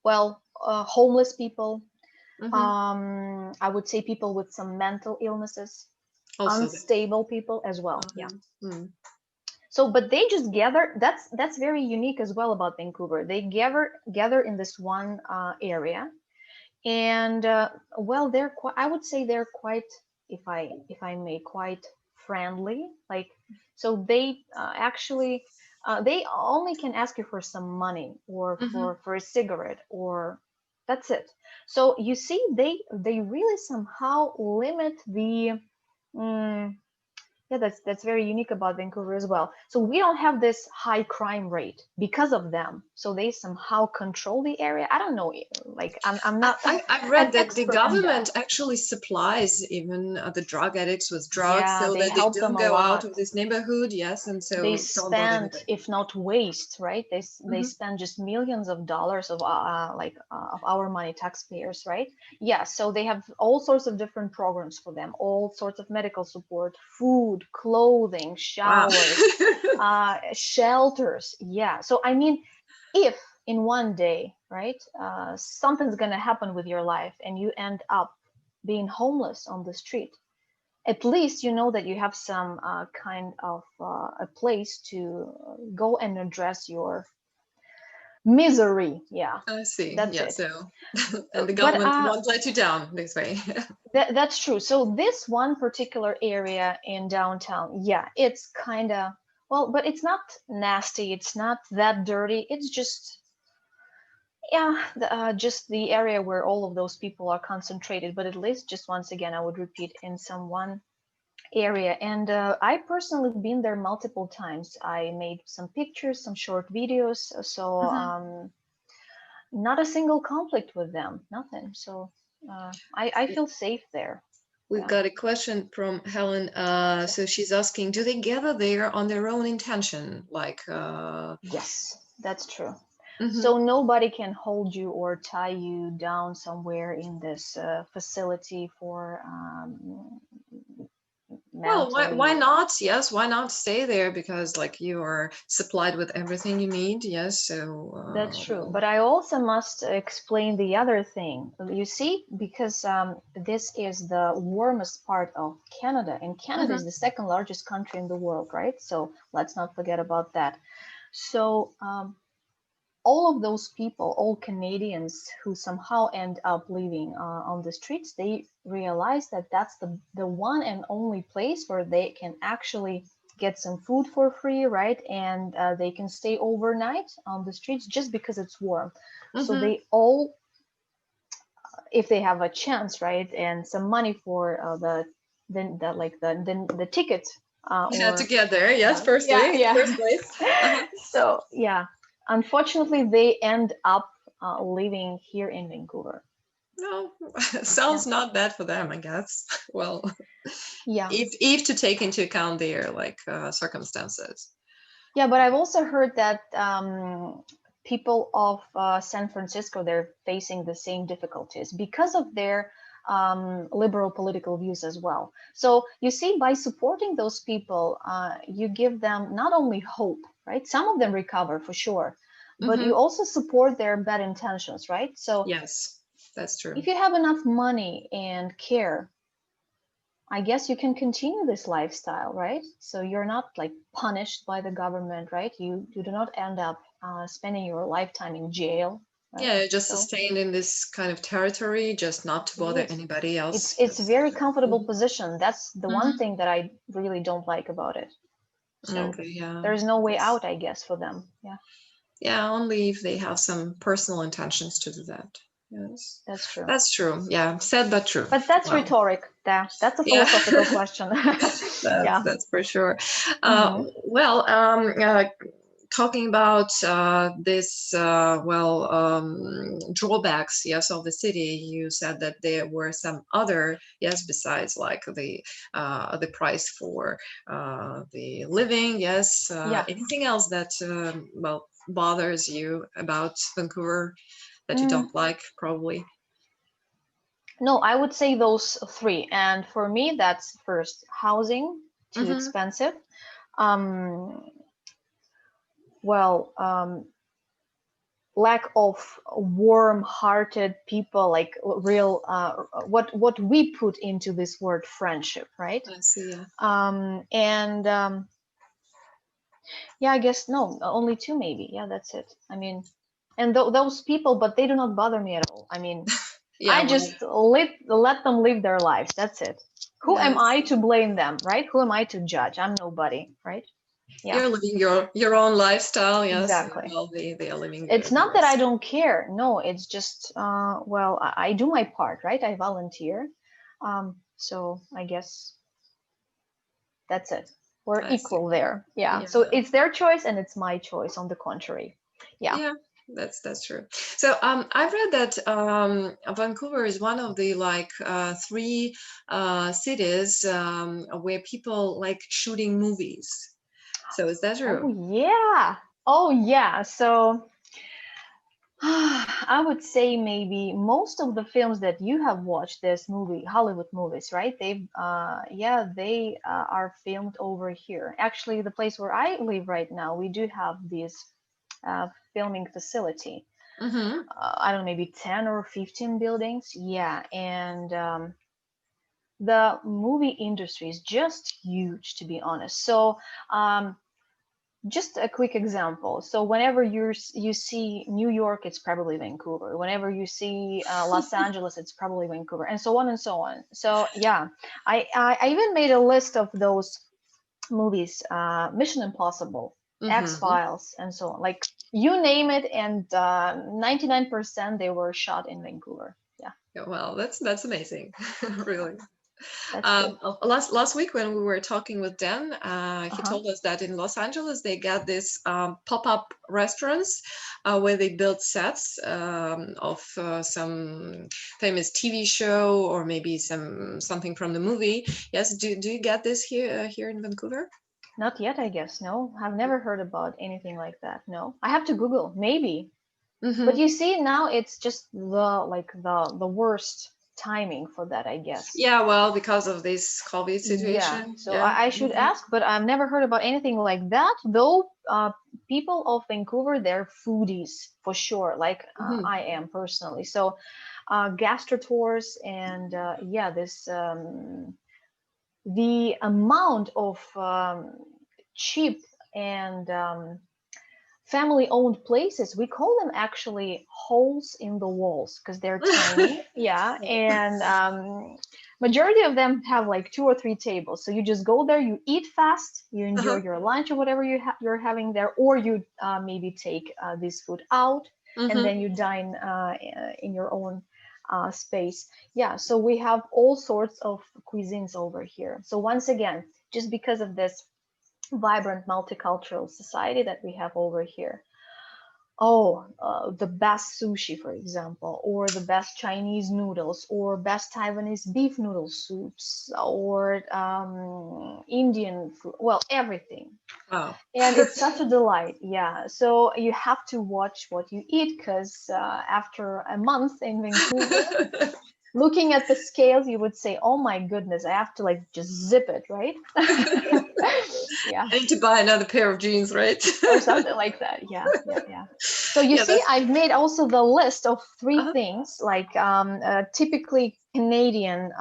well, homeless people, I would say people with some mental illnesses, also unstable people as well. Yeah. So, but they just gather. That's very unique as well about Vancouver. They gather in this one area, and well, I would say they're quite, if I may, quite friendly. Like, so they actually they only can ask you for some money or for a cigarette, or that's it. So you see, they really somehow limit the yeah, that's very unique about Vancouver as well. So we don't have this high crime rate because of them. So they somehow control the area. I don't know. Like I'm not. I've read that the government actually supplies even the drug addicts with drugs, so that they don't go out of this neighborhood. Yes, and so they spend, if not waste, right? They spend just millions of dollars of of our money, taxpayers, right? Yeah. So they have all sorts of different programs for them, all sorts of medical support, food, clothing, showers, shelters. Yeah. So I mean, if in one day, right, something's gonna happen with your life and you end up being homeless on the street, at least you know that you have some kind of a place to go and address your Misery. Yeah, I see. that's Yeah. it. So, and the But government won't let you down this way. that's true. So this one particular area in downtown, yeah, it's kind of, well, but it's not nasty. It's not that dirty. It's just, yeah, just the area where all of those people are concentrated. But at least, just once again, I would repeat, in some one area. And I personally been there multiple times. I made some pictures, some short videos. So not a single conflict with them, nothing. So I feel safe there. We've Yeah. got a question from Helen. So she's asking, do they gather there on their own intention? Like, Yes, that's true. mhm. So nobody can hold you or tie you down somewhere in this facility for Well, why mentally. not? Yes, why not stay there? Because like you are supplied with everything you need. Yes, so That's true. But I also must explain the other thing. You see, because this is the warmest part of Canada, and Canada is the second largest country in the world, right? So let's not forget about that. So all of those people, all Canadians who somehow end up living on the streets, they realize that that's the one and only place where they can actually get some food for free, right? And they can stay overnight on the streets just because it's warm. So they all, if they have a chance, right, and some money for the ticket. yeah, to get there. Yes, firstly, Yeah. first place. So yeah, unfortunately, they end up living here in Vancouver. No, sounds not bad for them, I guess. Well, Yeah. if to take into account their like circumstances. Yeah, but I've also heard that people of San Francisco, they're facing the same difficulties because of their liberal political views as well. So you see, by supporting those people, you give them not only hope, right? Some of them recover for sure, but you also support their bad intentions, right? So yes, that's true. if you have enough money and care, I guess you can continue this lifestyle, right? So you're not like punished by the government, right? You do not end up spending your lifetime in jail. Right? Yeah, just So sustained in this kind of territory, just not to bother anybody else. It's a very comfortable position. That's the one thing that I really don't like about it. So okay, yeah, there's no way out, I guess, for them. Yeah. Yeah, only if they have some personal intentions to do that. Yes, That's true. That's true. Yeah, sad but true. But that's rhetoric. That's a philosophical question. That's for sure. Well, talking about this, drawbacks, yes, of the city. You said that there were some other, yes, besides like the price for the living, yes. Anything else that bothers you about Vancouver that you don't like, probably? No, I would say those three. And for me, that's first, housing, too expensive. Lack of warm-hearted people, like real, what we put into this word friendship, right? I see, yeah. I guess no, only two maybe. Yeah, that's it. I mean, and those people, but they do not bother me at all. I mean, I just let them live their lives. That's it. Who am I to blame them, right? Who am I to judge? I'm nobody, right? Yeah. You're living your own lifestyle, yes. Exactly. Well, they are living. It's not that I don't care. No, it's just I do my part, right? I volunteer. So I guess that's it. We're equal there. Yeah. So it's their choice and it's my choice, on the contrary. Yeah, that's true. So I've read that Vancouver is one of the like three cities where people like shooting movies. So is that true? Oh yeah. So I would say maybe most of the films that you have watched, this Hollywood movies, right? They are filmed over here. Actually, the place where I live right now, we do have this filming facility. I don't know, maybe 10 or 15 buildings. Yeah, and the movie industry is just huge, to be honest. So just a quick example. So whenever you see New York, it's probably Vancouver. Whenever you see Los Angeles, it's probably Vancouver, and so on and so on. So yeah, I even made a list of those movies, Mission Impossible, X-Files, and so on. Like you name it, and 99% they were shot in Vancouver. Yeah. Well, that's amazing, really. That's Last week when we were talking with Dan, he Uh-huh. told us that in Los Angeles they got this pop-up restaurants where they built sets of some famous TV show or maybe something from the movie. Yes, do you get this here in Vancouver? Not yet, I guess. No, I've never heard about anything like that. No, I have to Google. Maybe. But you see, now it's just the worst timing for that, I guess. Yeah, well, because of this COVID situation. Yeah, so I should ask, but I've never heard about anything like that. Though people of Vancouver, they're foodies for sure, like I am personally. So gastro tours and yeah, this the amount of cheap and family-owned places, we call them actually holes in the walls because they're tiny. Yeah, and majority of them have like 2 or 3 tables. So you just go there, you eat fast, you enjoy your lunch or whatever you're having there, or you maybe take this food out and then you dine in your own space. Yeah, so we have all sorts of cuisines over here. So once again, just because of this vibrant multicultural society that we have over here. The best sushi, for example, or the best Chinese noodles, or best Taiwanese beef noodle soups, or Indian food, well, everything. Wow. And it's such a delight. Yeah, so you have to watch what you eat, because after a month in Vancouver, looking at the scales, you would say, oh my goodness, I have to like just zip it, right? Yeah. I need to buy another pair of jeans, right? Or something like that. Yeah. So you see, I've made also the list of 3 things, like typically Canadian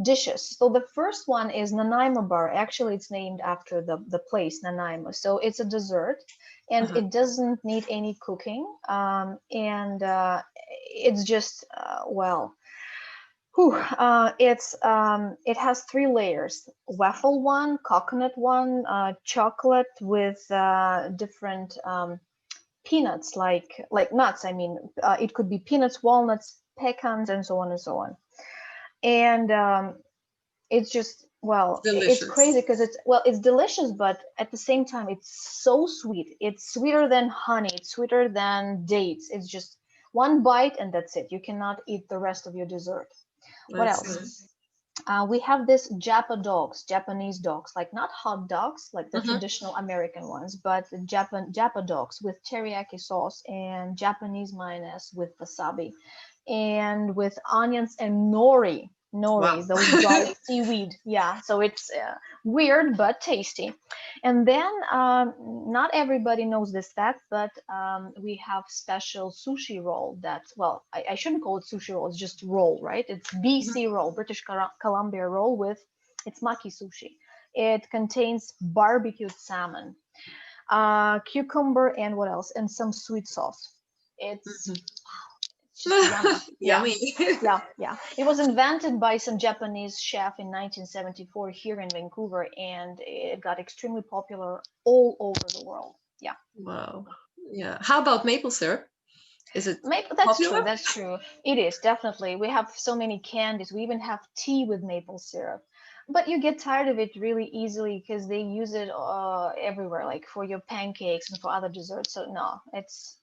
dishes. So the first one is Nanaimo bar. Actually, it's named after the place Nanaimo. So it's a dessert, and it doesn't need any cooking, and it's just it has 3 layers: waffle one, coconut one, chocolate with different peanuts, like nuts. I mean, it could be peanuts, walnuts, pecans, and so on and so on. And it's just, it's crazy because it's delicious, but at the same time, it's so sweet. It's sweeter than honey. It's sweeter than dates. It's just one bite and that's it. You cannot eat the rest of your dessert. What else? We have this Japanese dogs, like not hot dogs, like the traditional American ones, but Japa dogs with teriyaki sauce and Japanese mayonnaise with wasabi and with onions and nori, those dried seaweed. Yeah, so it's weird but tasty. And then not everybody knows this fact, but we have special sushi roll that, I shouldn't call it sushi roll, it's just roll, right? It's BC roll, British Columbia roll, with it's maki sushi. It contains barbecued salmon, cucumber, and what else, and some sweet sauce. It's just yummy. Yeah. It was invented by some Japanese chef in 1974 here in Vancouver, and it got extremely popular all over the world. Yeah. Wow. Yeah. How about maple syrup? Is it That's true. That's true. It is, definitely. We have so many candies. We even have tea with maple syrup. But you get tired of it really easily because they use it everywhere, like for your pancakes and for other desserts. So no, it's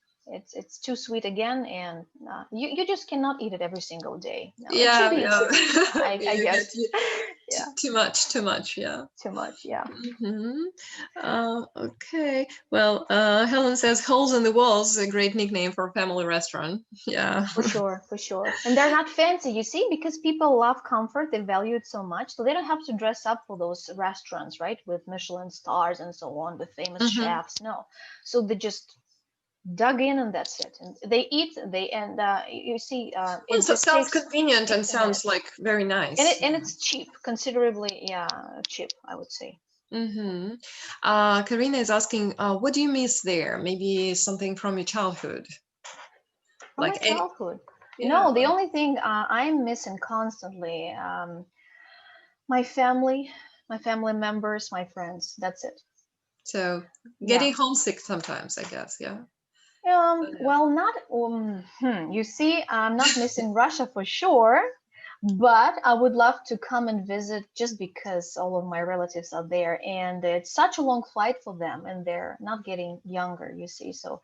too sweet again, and you just cannot eat it every single day. No, it should be I guess. Too much. Yeah. Too much. Yeah. Okay. Well, Helen says holes in the walls is a great nickname for a family restaurant. Yeah. For sure. And they're not fancy, you see, because people love comfort. They value it so much, so they don't have to dress up for those restaurants, right? With Michelin stars and so on, with famous chefs. No. So they just dug in and that's it, and they eat, you see, it sounds convenient and sounds like very nice, and it's cheap, considerably cheap, I would say. Mm-hmm. Karina is asking, what do you miss there? Maybe something from your childhood, From my like any, childhood. yeah, No, the like, only thing I'm missing constantly, my family, my family members, my friends. That's it. so Yeah. getting homesick sometimes, I guess. Yeah. Yeah. Well, not. You see, I'm not missing Russia for sure, but I would love to come and visit just because all of my relatives are there, and it's such a long flight for them, and they're not getting younger. You see, so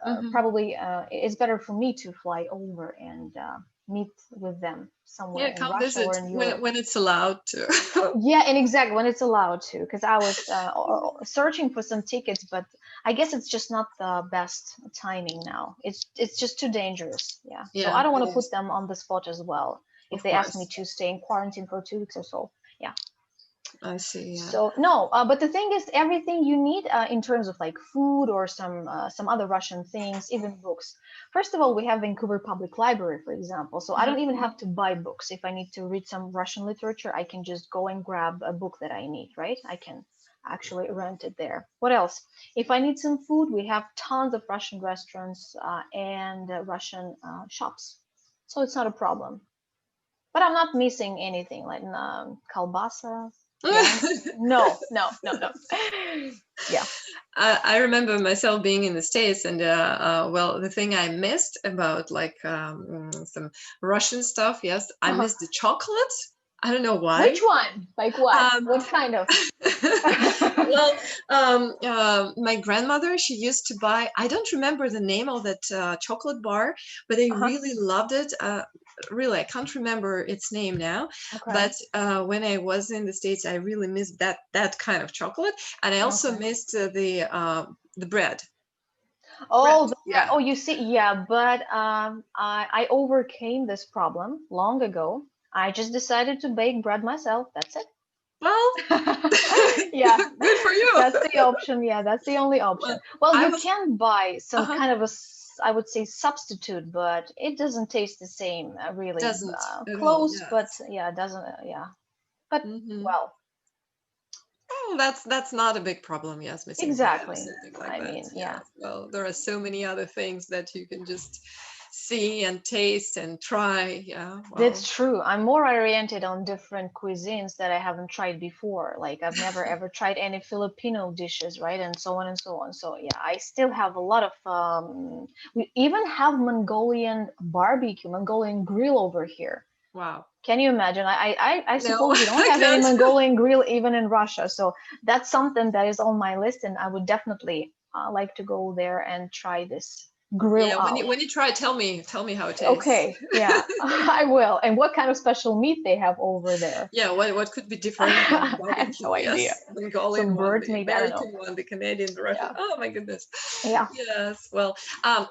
Mm-hmm. probably it's better for me to fly over and meet with them somewhere Yeah, in come Russia or visit in Europe. when it's allowed to. Yeah, and exactly when it's allowed to, because I was searching for some tickets, but I guess it's just not the best timing now. It's just too dangerous. Yeah, so I Yeah, don't it want to put is. them on the spot as well if Of they ask me course. to stay in quarantine for 2 weeks or so. Yeah. I see. Yeah. So no, but the thing is, everything you need in terms of like food or some other Russian things, even books. First of all, we have Vancouver Public Library, for example. So I don't even have to buy books. If I need to read some Russian literature, I can just go and grab a book that I need, right? I can actually rent it there. What else? If I need some food, we have tons of Russian restaurants and Russian shops. So it's not a problem. But I'm not missing anything like kalbasa, yams. No, no, no, no. Yeah. I remember myself being in the States, and well, the thing I missed about like some Russian stuff, yes, I Uh-huh. missed the chocolate. I don't know why. Which one? Like what? Um, What kind of? well, my grandmother, she used to buy, I don't remember the name of that chocolate bar, but I Uh-huh. really loved it. Really, I can't remember its name now, Okay. but when I was in the States, I really missed that kind of chocolate, and I also Okay. missed the bread. Bread, Oh, yeah. oh, you see, yeah, but I overcame this problem long ago. I just decided to bake bread myself. That's it. Well, Yeah, good for you. that's the option. Yeah, that's the only option. Well, Well, I you was, can buy some uh-huh, kind of I would say substitute, but it doesn't taste the same, really. doesn't at all, Close, but yes. yeah, it doesn't. Yeah, but Hmm. well, Oh, that's not a big problem. Yes, missing bread or exactly. something like I that. mean, Yeah. yeah. Well, there are so many other things that you can just see and taste and try. Yeah. Well. That's true. I'm more oriented on different cuisines that I haven't tried before. Like I've never ever tried any Filipino dishes, right? And so on and so on. So yeah, I still have a lot of we even have Mongolian barbecue, Mongolian grill over here. Wow. Can you imagine? I No, suppose we don't I have any can't. Mongolian grill even in Russia. So that's something that is on my list, and I would definitely like to go there and try this grill Yeah. When out. you try, tell me how it tastes. Okay, yeah, I will. And what kind of special meat they have over there? Yeah. What could be different than I have barbecue? no idea. Yes, Mongolian Some one, birds, the maybe. I don't know. American one, the Canadian, the Russian. Yeah, Oh my goodness. yeah. Yes. Well,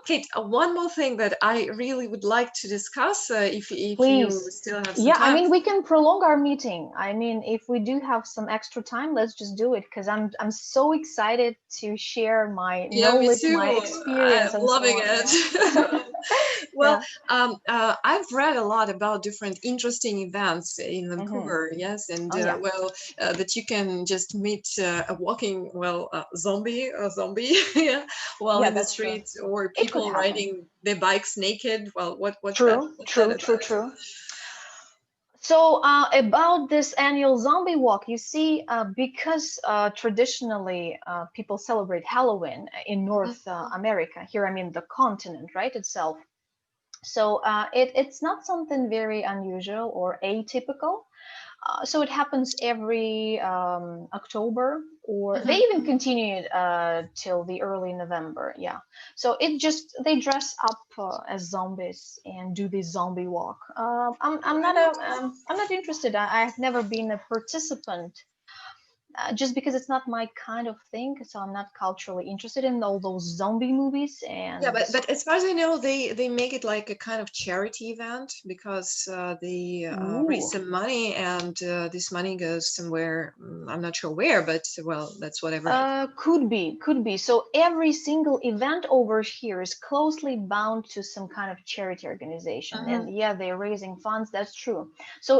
Kate, one more thing that I really would like to discuss, if you Please. still have some Yeah, I time. mean, we can prolong our meeting. I mean, if we do have some extra time, let's just do it because I'm so excited to share my Yeah, me knowledge, my too. experience, I'm and so loving on. it. Yeah. Well, Yeah. I've read a lot about different interesting events in Hmm. Vancouver, yes, and Oh, yeah. well, that you can just meet a walking, well, zombie, yeah, while Yeah, in the that's true. streets, or It could people happen. riding their bikes naked. Well, True, what's that true, true, about? true. So about this annual zombie walk, you see, because traditionally people celebrate Halloween in North America, here I mean the continent, right, itself. So it's not something very unusual or atypical. So it happens every October, or they Mhm. even continue it till the early November. Yeah. So it just they dress up as zombies and do the zombie walk. I'm not interested. I've never been a participant just because it's not my kind of thing. So I'm not culturally interested in all those zombie movies. Yeah, And but as far as I know, they make it like a kind of charity event because they raise ooh. some money, and this money goes somewhere. I'm not sure where, but well, that's what I've read. Could be, could be. So every single event over here is closely bound to some kind of charity organization, Hmm. and yeah, they're raising funds. That's true. So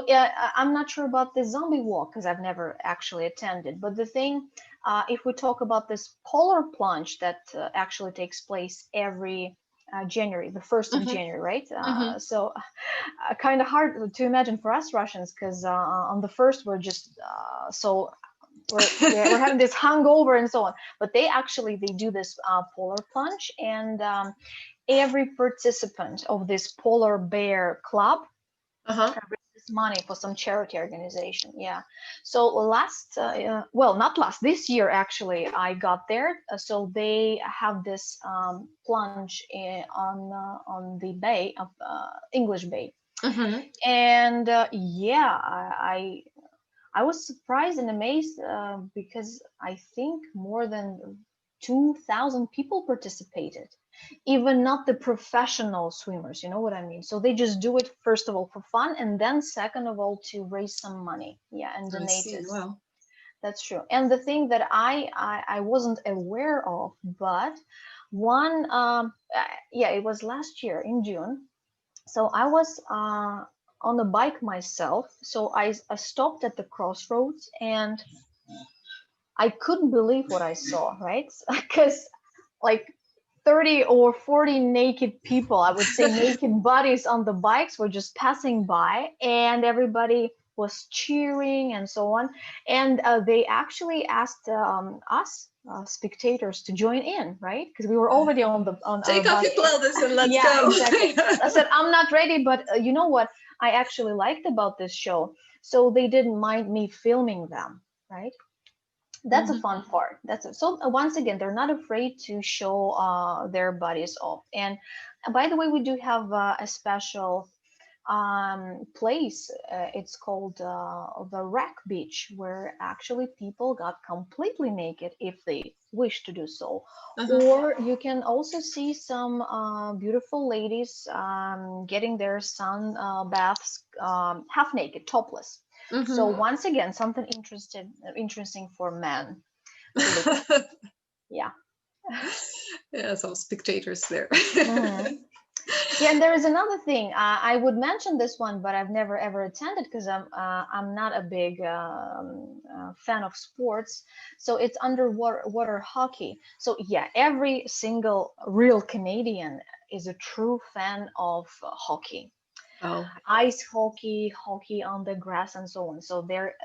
I'm not sure about the zombie walk because I've never actually attended. attended. But the thing, if we talk about this polar plunge that actually takes place every January, the 1st of January, right? So kind of hard to imagine for us Russians, because on the 1st we're just we're having this hungover and so on. But they do this polar plunge, and every participant of this polar bear club raises money for some charity organization. Yeah. So this year actually I got there. So they have this plunge on the bay of English Bay, and I was surprised and amazed because I think more than 2,000 people participated, even not the professional swimmers, you know what I mean? So they just do it, first of all, for fun, and then second of all, to raise some money. Yeah, and donate it. Wow. That's true. And the thing that I wasn't aware of, but one, it was last year in June. So I was on a bike myself. So I stopped at the crossroads, and I couldn't believe what I saw, right? Because like 30 or 40 naked people, I would say naked bodies on the bikes, were just passing by, and everybody was cheering and so on. And they actually asked us spectators to join in, right? Because we were already on Take our off your clothes and let's yeah, go. Exactly. I said, I'm not ready, but you know what I actually liked about this show? So they didn't mind me filming them, right? That's a fun part. So once again, they're not afraid to show their bodies off. And by the way, we do have a special place. It's called the Wreck Beach, where actually people got completely naked if they wish to do so. Or you can also see some beautiful ladies getting their sun baths half naked, topless. So once again, something interesting for men. Yeah. Yeah, some spectators there. Yeah, and there is another thing. I would mention this one, but I've never ever attended because I'm not a big fan of sports. So it's underwater hockey. So yeah, every single real Canadian is a true fan of hockey. Oh, Ice hockey, hockey on the grass, and so on. So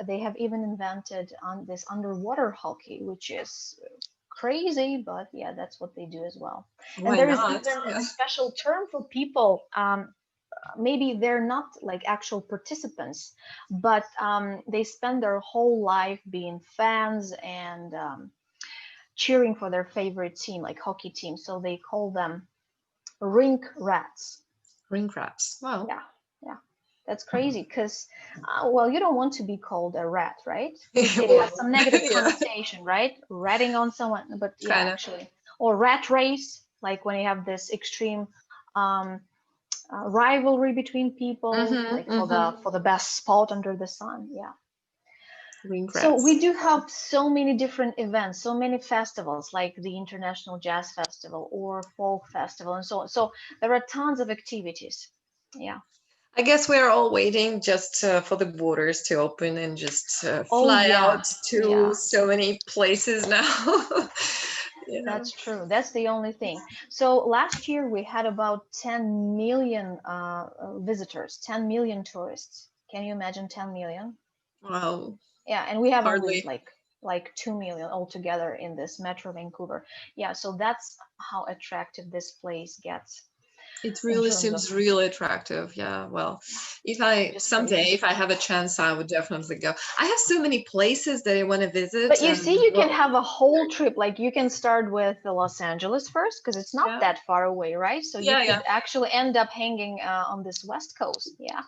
they have even invented on this underwater hockey, which is crazy, but yeah, that's what they do as well. why And there is not? even Yeah. a special term for people. Maybe they're not like actual participants, but they spend their whole life being fans and cheering for their favorite team, like hockey team. So they call them rink rats. Ring crabs. Wow. Yeah, yeah. That's crazy because, you don't want to be called a rat, right? It has some negative connotation, right? Ratting on someone, but yeah, Kinda. actually. Or rat race, like when you have this extreme rivalry between people, like for the best spot under the sun. Yeah. Ring So crabs. we do have so many different events, so many festivals, like the International Jazz Festival or Folk Festival, and so on. So there are tons of activities. Yeah. I guess we're all waiting just for the borders to open and just Oh, fly yeah. out to Yeah. so many places now. Yeah. That's true. That's the only thing. So last year we had about 10 million visitors, 10 million tourists. Can you imagine 10 million? Wow. Yeah, and we have only Hardly. like 2 million altogether in this Metro Vancouver. Yeah, so that's how attractive this place gets. It In really terms of seems really attractive. Yeah. Well, just someday, crazy. if I have a chance, I would definitely go. I have so many places that I want to visit. But you see, you can well, have a whole trip. Like you can start with Los Angeles first because it's not yeah. that far away, right? So you Yeah, could yeah. actually end up hanging on this West Coast. Yeah.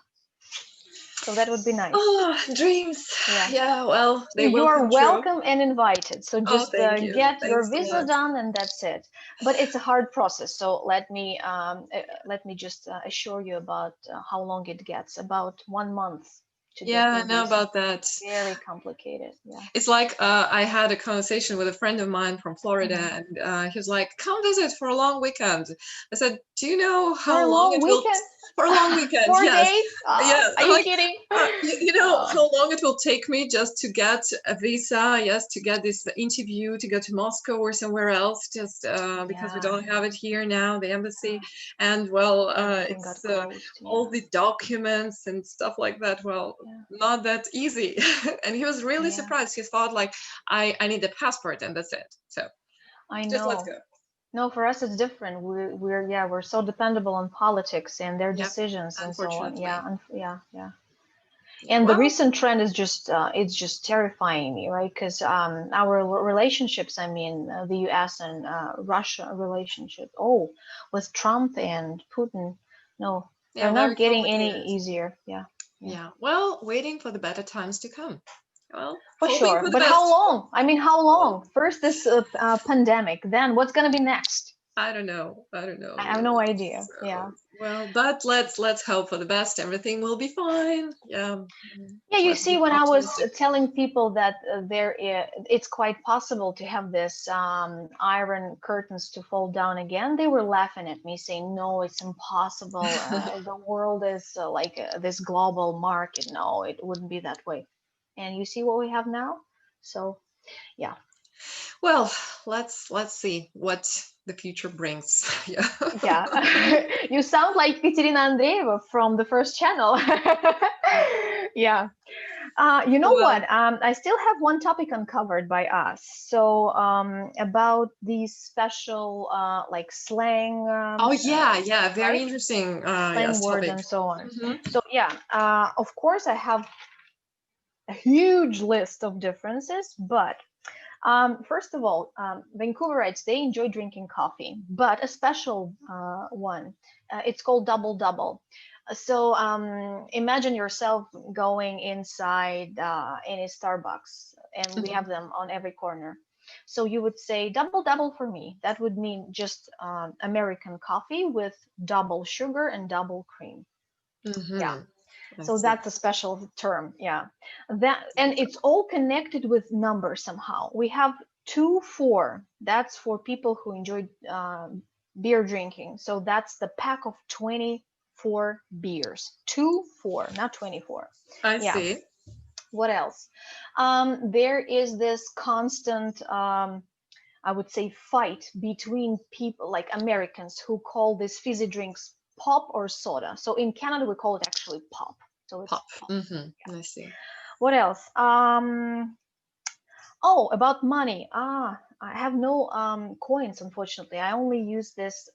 So that would be nice. Oh, dreams. Yeah. Yeah, well, they You will are come true. welcome and invited. So Oh, just thank you. get your Thanks a visa lot. done, and that's it. But it's a hard process. So let me just assure you about how long it gets. About 1 month to get Yeah, I through know this. about that. Very complicated. Yeah. It's like I had a conversation with a friend of mine from Florida, and he was like, "Come visit for a long weekend." I said, "Do you know For how a long long it will?" weekend? For a long weekend, 4 days? yes. Are I'm you like, kidding? you know Oh, how long it will take me just to get a visa, yes, to get this interview, to go to Moscow or somewhere else, just because we yeah. don't have it here now, the embassy, and well, Everything got it's closed. all Yeah. the documents and stuff like that. Well, Yeah. not that easy. And he was really Yeah. surprised. He thought like, I need a passport and that's it. So I just let's know. go. No, for us it's different. We're so dependable on politics and their Yep, decisions and so on. Yeah, unfortunately. yeah. Yeah, And the well, recent trend is just it's just terrifying me, right? Because our relationships, I mean, the U.S. and Russia relationship, with Trump and Putin, no, yeah, they're very not getting any complicated. easier. Yeah, Yeah, well, waiting for the better times to come. Well, for hoping sure. for the But how best. long? I mean, how Well, long? First this pandemic, then what's gonna be next? I don't know. I don't know I have really. no idea. Yeah. So, well, but let's hope for the best. Everything will be fine. Yeah. Yeah, you Let's see, be when I was optimistic. telling people that it's quite possible to have this iron curtains to fall down again, they were laughing at me, saying, "No, it's impossible. The world is like this global market. No, it wouldn't be that way." And you see what we have now. So, yeah, Well, let's see what the future brings. Yeah. yeah. You sound like Katerina Andreeva from the first channel. Yeah. You know Well, what? I still have one topic uncovered by us. So about these special like slang, oh yeah, very right? interesting. Slang Yes, words topic. and so on. Hmm. So yeah, of course I have a huge list of differences, but first of all, Vancouverites, they enjoy drinking coffee, but a special one. It's called double double. So imagine yourself going inside any Starbucks, and we have them on every corner. So you would say double double for me. That would mean just American coffee with double sugar and double cream. Yeah. Hmm. I So see. that's a special term. Yeah. That, and it's all connected with numbers somehow. We have 2-4. That's for people who enjoy beer drinking. So that's the pack of 24 beers. 2-4, not 24. I Yeah. see. What else? There is this constant, I would say, fight between people like Americans who call these fizzy drinks pop or soda. So in Canada, we call it actually pop. So it's Pop. pop. Hmm. I see. What else? Oh, about money. I have no coins, unfortunately. I only use this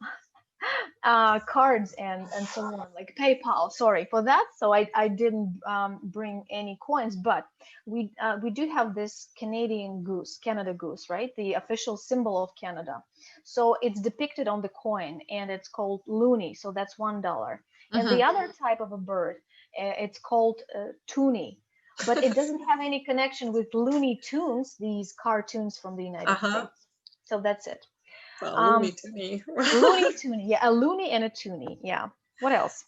cards and so on, like PayPal. Sorry for that. So I didn't bring any coins, but we do have this Canadian goose, Canada goose, right? The official symbol of Canada. So it's depicted on the coin, and it's called loonie. So that's $1. And Hmm. the other type of a bird, it's called toonie. But it doesn't have any connection with Looney Tunes, these cartoons from the United Uh-huh. States. So that's it. Well, Looney Um, to me. Looney Toonie, yeah, a loony and a toonie, yeah. What else?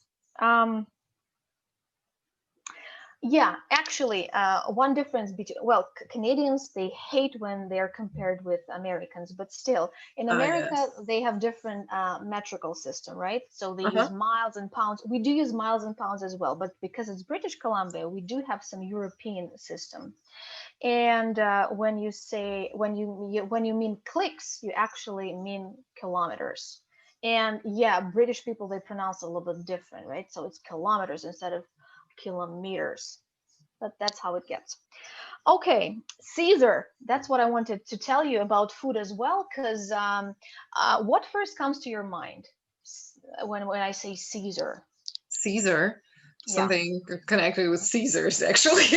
Yeah, actually, one difference between, well, Canadians, they hate when they're compared with Americans, but still, in Ah, America, yes. they have different metrical system, right? So they use Uh-huh. miles and pounds. We do use miles and pounds as well, but because it's British Columbia, we do have some European system. And when you say when you mean clicks, you actually mean kilometers. And yeah, British people, they pronounce a little bit different, right? So it's kilometers instead of kilometers. But that's how it gets. Okay, Caesar. That's what I wanted to tell you about food as well, because what first comes to your mind when I say Caesar? Caesar. Yeah. Something connected with Caesars, actually.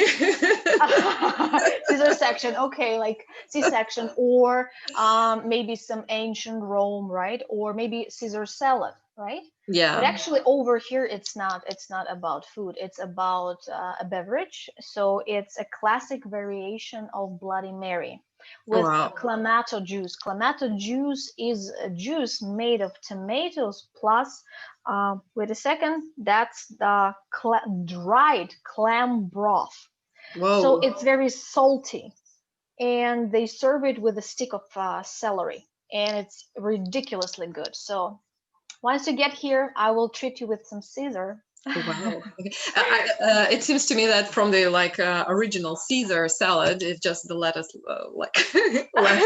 Caesar section, okay, like C-section, or maybe some ancient Rome, right? Or maybe Caesar salad, right? But Yeah. actually over here it's not about food, it's about a beverage. So it's a classic variation of Bloody Mary. with Wow. clamato juice. Clamato juice is a juice made of tomatoes plus, wait a second, that's the dried clam broth. Whoa. So it's very salty, and they serve it with a stick of celery, and it's ridiculously good. So once you get here, I will treat you with some Caesar. Wow. Okay. It seems to me that from the original Caesar salad, it's just the lettuce left.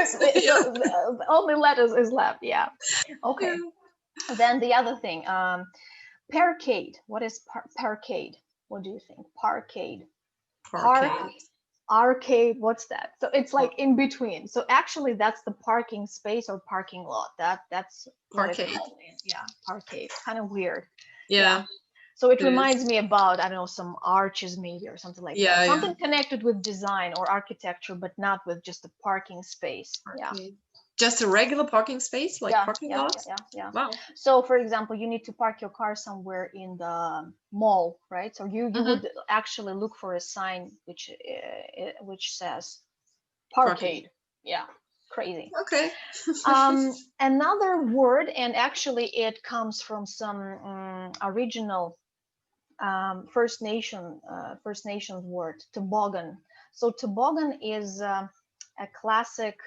So only lettuce is left. Yeah. Okay. Yeah. Then the other thing, parkade. What is parkade? What do you think? Parkade. Arcade. What's that? So it's like in between. So actually, that's the parking space or parking lot. That's Parkade. Yeah, parkade. Kind of weird. Yeah. So it reminds me about, I don't know, some arches maybe or something like that. Something connected with design or architecture, but not with just a parking space. Arcade. Yeah. Just a regular parking space, like parking lots? Yeah. Wow. So for example, you need to park your car somewhere in the mall, right? So you would actually look for a sign which says parkade. Yeah. Crazy. Okay. Another word, and actually it comes from some original First Nations word, toboggan. So toboggan is a classic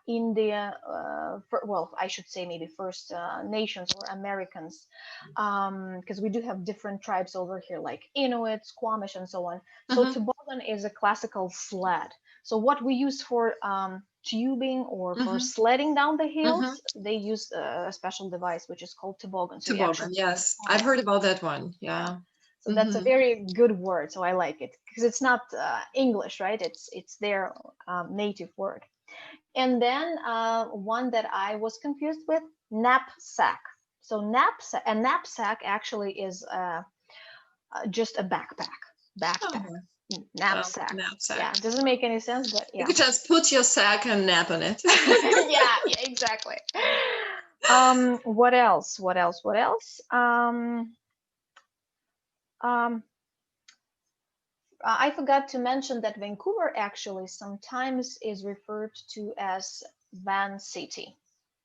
India, I should say maybe First Nations or Americans, because we do have different tribes over here, like Inuit, Squamish, and so on. So toboggan is a classical sled. So what we use for tubing or for sledding down the hills, they use a special device which is called toboggan. So toboggan, yes, I've heard about that one. Yeah. So that's a very good word. So I like it because it's not English, right? It's their native word. And then one that I was confused with, knapsack. So knapsack actually is just a backpack. Knapsack. Knapsack. Yeah, it doesn't make any sense, but yeah. You could just put your sack and nap on it. yeah, exactly. What else? I forgot to mention that Vancouver actually sometimes is referred to as Van City.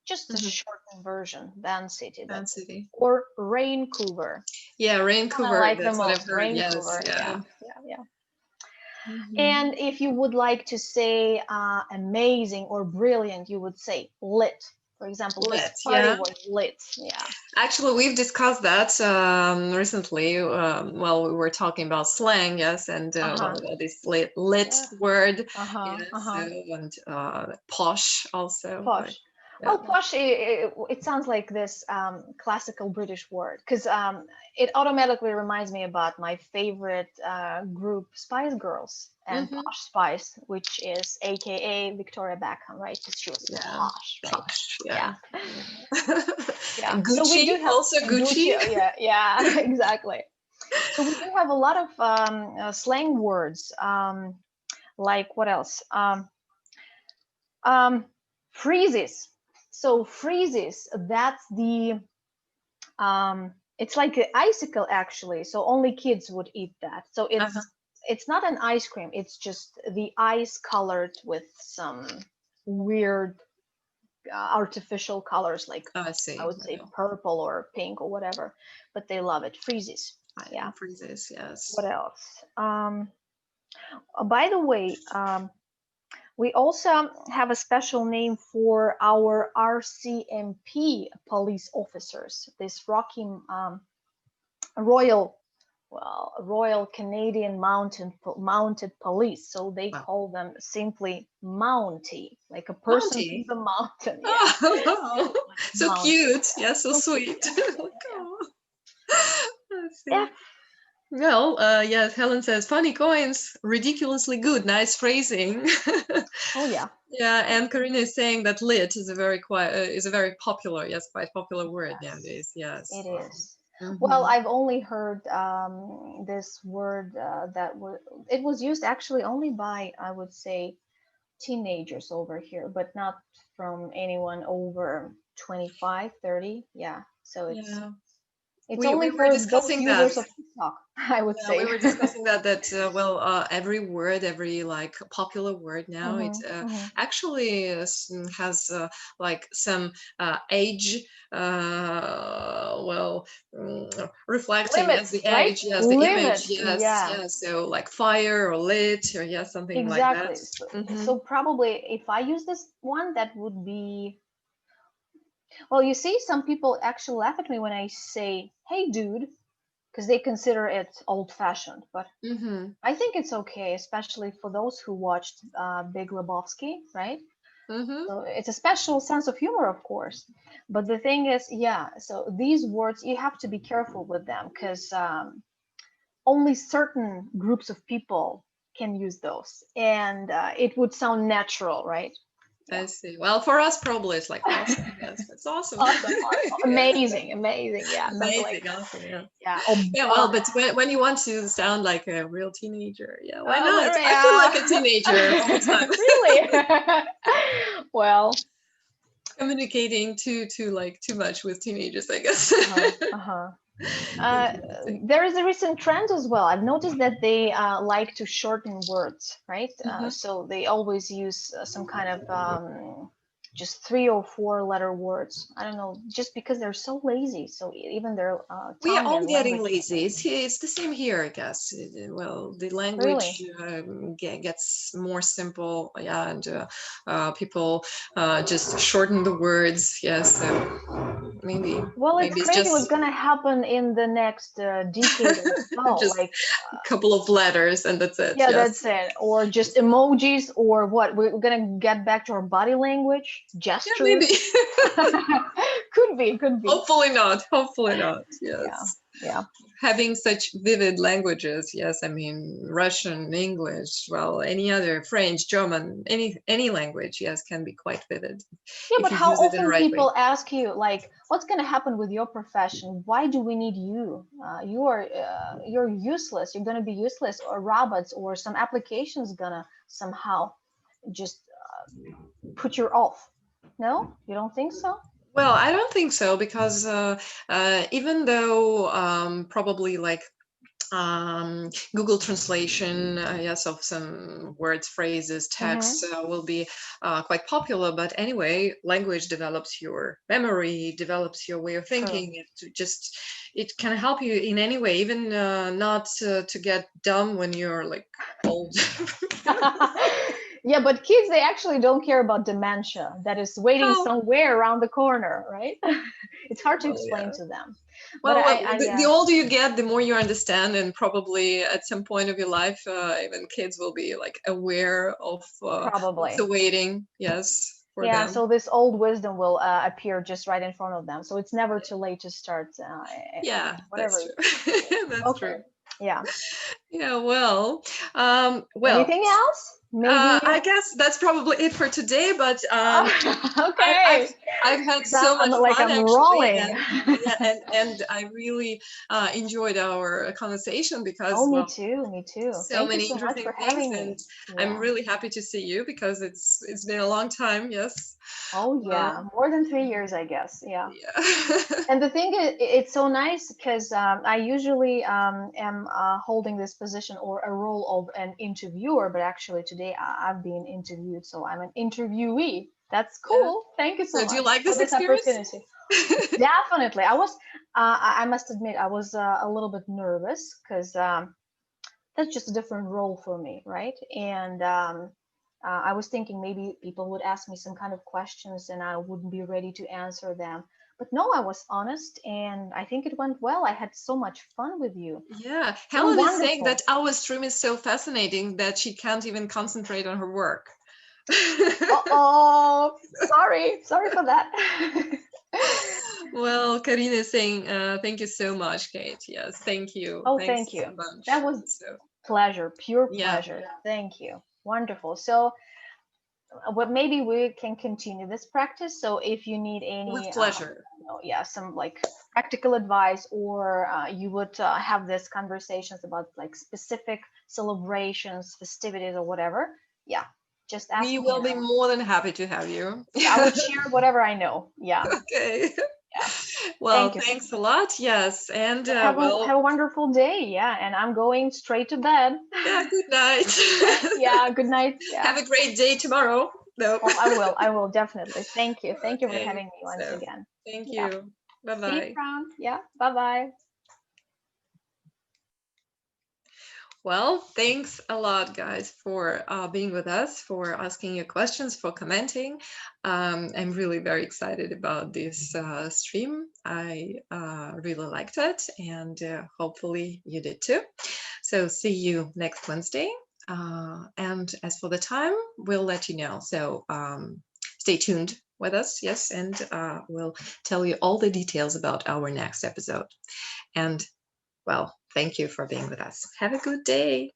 Just a shortened version, Van City. Van City. Or Raincouver. Yeah, Raincouver. I like that's what most. I've heard. Raincouver. Yes, Yeah. And if you would like to say amazing or brilliant, you would say lit. For example, this party was lit. Yeah. Actually, we've discussed that recently. While we were talking about slang, yes, and this lit word, and posh also. Posh. Well, posh, it sounds like this classical British word because it automatically reminds me about my favorite group, Spice Girls, and Posh Spice, which is AKA Victoria Beckham, right? Because she was posh, right? Posh, yeah. Yeah. Gucci, so we do have also Gucci. Yeah, exactly. So we do have a lot of slang words, like what else? Freezes. So freezes, that's the it's like an icicle actually. So only kids would eat that. So it's not an ice cream. It's just the ice colored with some weird artificial colors, like I would say purple or pink or whatever. But they love it. Freezes. Yeah. Freezes. Yes. What else? By the way, we also have a special name for our RCMP police officers, this Royal Canadian Mounted Police. So they call them simply Mountie, like a person from the mountain. Yeah. So Mountie. Cute. Yeah, so sweet. Yeah. Well, yes, Helen says, funny coins, ridiculously good, nice phrasing. Oh, yeah. Yeah, and Karina is saying that lit is a very popular, quite popular word nowadays. Yes, it is. Well, I've only heard this word it was used actually only by, I would say, teenagers over here, but not from anyone over 25, 30. Yeah, so it's It's we only were for those discussing that. users of TikTok, I would Yeah, say. we were discussing that every word, every like popular word now, it actually has like some age, reflecting as Limits, the right? age, yes, the image, Limits, yes, yeah. yes. So like fire or lit or yes, something like that. Exactly. So probably if I use this one, that would be, well, you see, some people actually laugh at me when I say, "Hey, dude," because they consider it old-fashioned. But I think it's okay, especially for those who watched Big Lebowski, right? So it's a special sense of humor, of course. But the thing is, yeah, so these words, you have to be careful with them because only certain groups of people can use those, and it would sound natural, right? Yeah. I see. Well, for us, probably it's like awesome. Yes, it's awesome. Awesome. Amazing. Yeah. Amazing, Like, awesome. Yeah. yeah. Yeah. Well, but when you want to sound like a real teenager, yeah, why not? Yeah. I feel like a teenager all the time. Really? Well, communicating too much with teenagers, I guess. There is a recent trend as well. I've noticed that they like to shorten words, right? So they always use some kind of just 3 or 4 letter words. I don't know, just because they're so lazy. So even their We are tongue all and getting language. lazy. It's the same here, I guess. Well, the language gets more simple, yeah, and people just shorten the words. Yes, so maybe. Well, maybe it's it's crazy just what's gonna happen in the next decade as well. just Like a couple of letters, and that's it. yeah, Yes. that's it. Or just emojis, or what? We're gonna get back to our body language, gestures. Yeah, maybe. Could be. Hopefully not. Yes. Yeah. Having such vivid languages, yes, I mean Russian, English, well, any other, French, German, any language, yes, can be quite vivid. Yeah, if but you how use it in the often right people way. ask you, like, what's going to happen with your profession? Why do we need you? You're useless. You're going to be useless, or robots, or some applications gonna somehow just put you off. No, you don't think so? Well, I don't think so, because even though probably like Google translation, yes, of some words, phrases, texts will be quite popular. But anyway, language develops your memory, develops your way of thinking. It can help you in any way, even not to get dumb when you're like old. Yeah, but kids, they actually don't care about dementia that is waiting somewhere around the corner, right? It's hard to explain to them. Well, But the older you get, the more you understand, and probably at some point of your life, even kids will be like aware of what's awaiting. Yes, for them. So this old wisdom will appear just right in front of them. So it's never too late to start. Yeah, whatever. That's true. That's true. Yeah. Yeah. Well. Anything else? Maybe. I guess that's probably it for today. But okay. I've had so much fun, I'm actually, rolling. and I really enjoyed our conversation, because me too. So Thank many you so much interesting for things, having and me. I'm really happy to see you, because it's been a long time. Yes. Oh yeah, more than 3 years, I guess. Yeah. Yeah. And the thing is, it's so nice because I usually am holding this position or a role of an interviewer, but actually today I've been interviewed, so I'm an interviewee. That's cool. Thank you so much. Do you like this for this experience? opportunity. Definitely. I must admit, I was a little bit nervous because that's just a different role for me, right? And I was thinking maybe people would ask me some kind of questions and I wouldn't be ready to answer them. But no, I was honest, and I think it went well. I had so much fun with you. Yeah, Helen is saying that our stream is so fascinating that she can't even concentrate on her work. Oh, sorry for that. Well, Karina is saying thank you so much, Kate. Yes, thank you. Oh, Thanks thank you. So much. That was pleasure, pure pleasure. Thank you. Wonderful. So maybe we can continue this practice. So if you need any with pleasure, some like practical advice, or you would have this conversations about like specific celebrations, festivities, or whatever, just ask me. We will be more than happy to have you. I would share whatever I know. Yeah. Okay. Well, Thank you. thanks a lot. Yes, and Have a wonderful day. Yeah, and I'm going straight to bed. yeah, good night. Yeah, good night. Yeah. Have a great day tomorrow. No. Oh, I will definitely. Thank you for Okay, having me once so again. thank Yeah. you. Bye See you bye. around. Yeah. Bye bye. Well, thanks a lot, guys, for being with us, for asking your questions, for commenting. I'm really very excited about this stream. I really liked it, and hopefully you did too. So see you next Wednesday. And as for the time, we'll let you know. So stay tuned with us, yes, and we'll tell you all the details about our next episode. And well, thank you for being with us. Have a good day.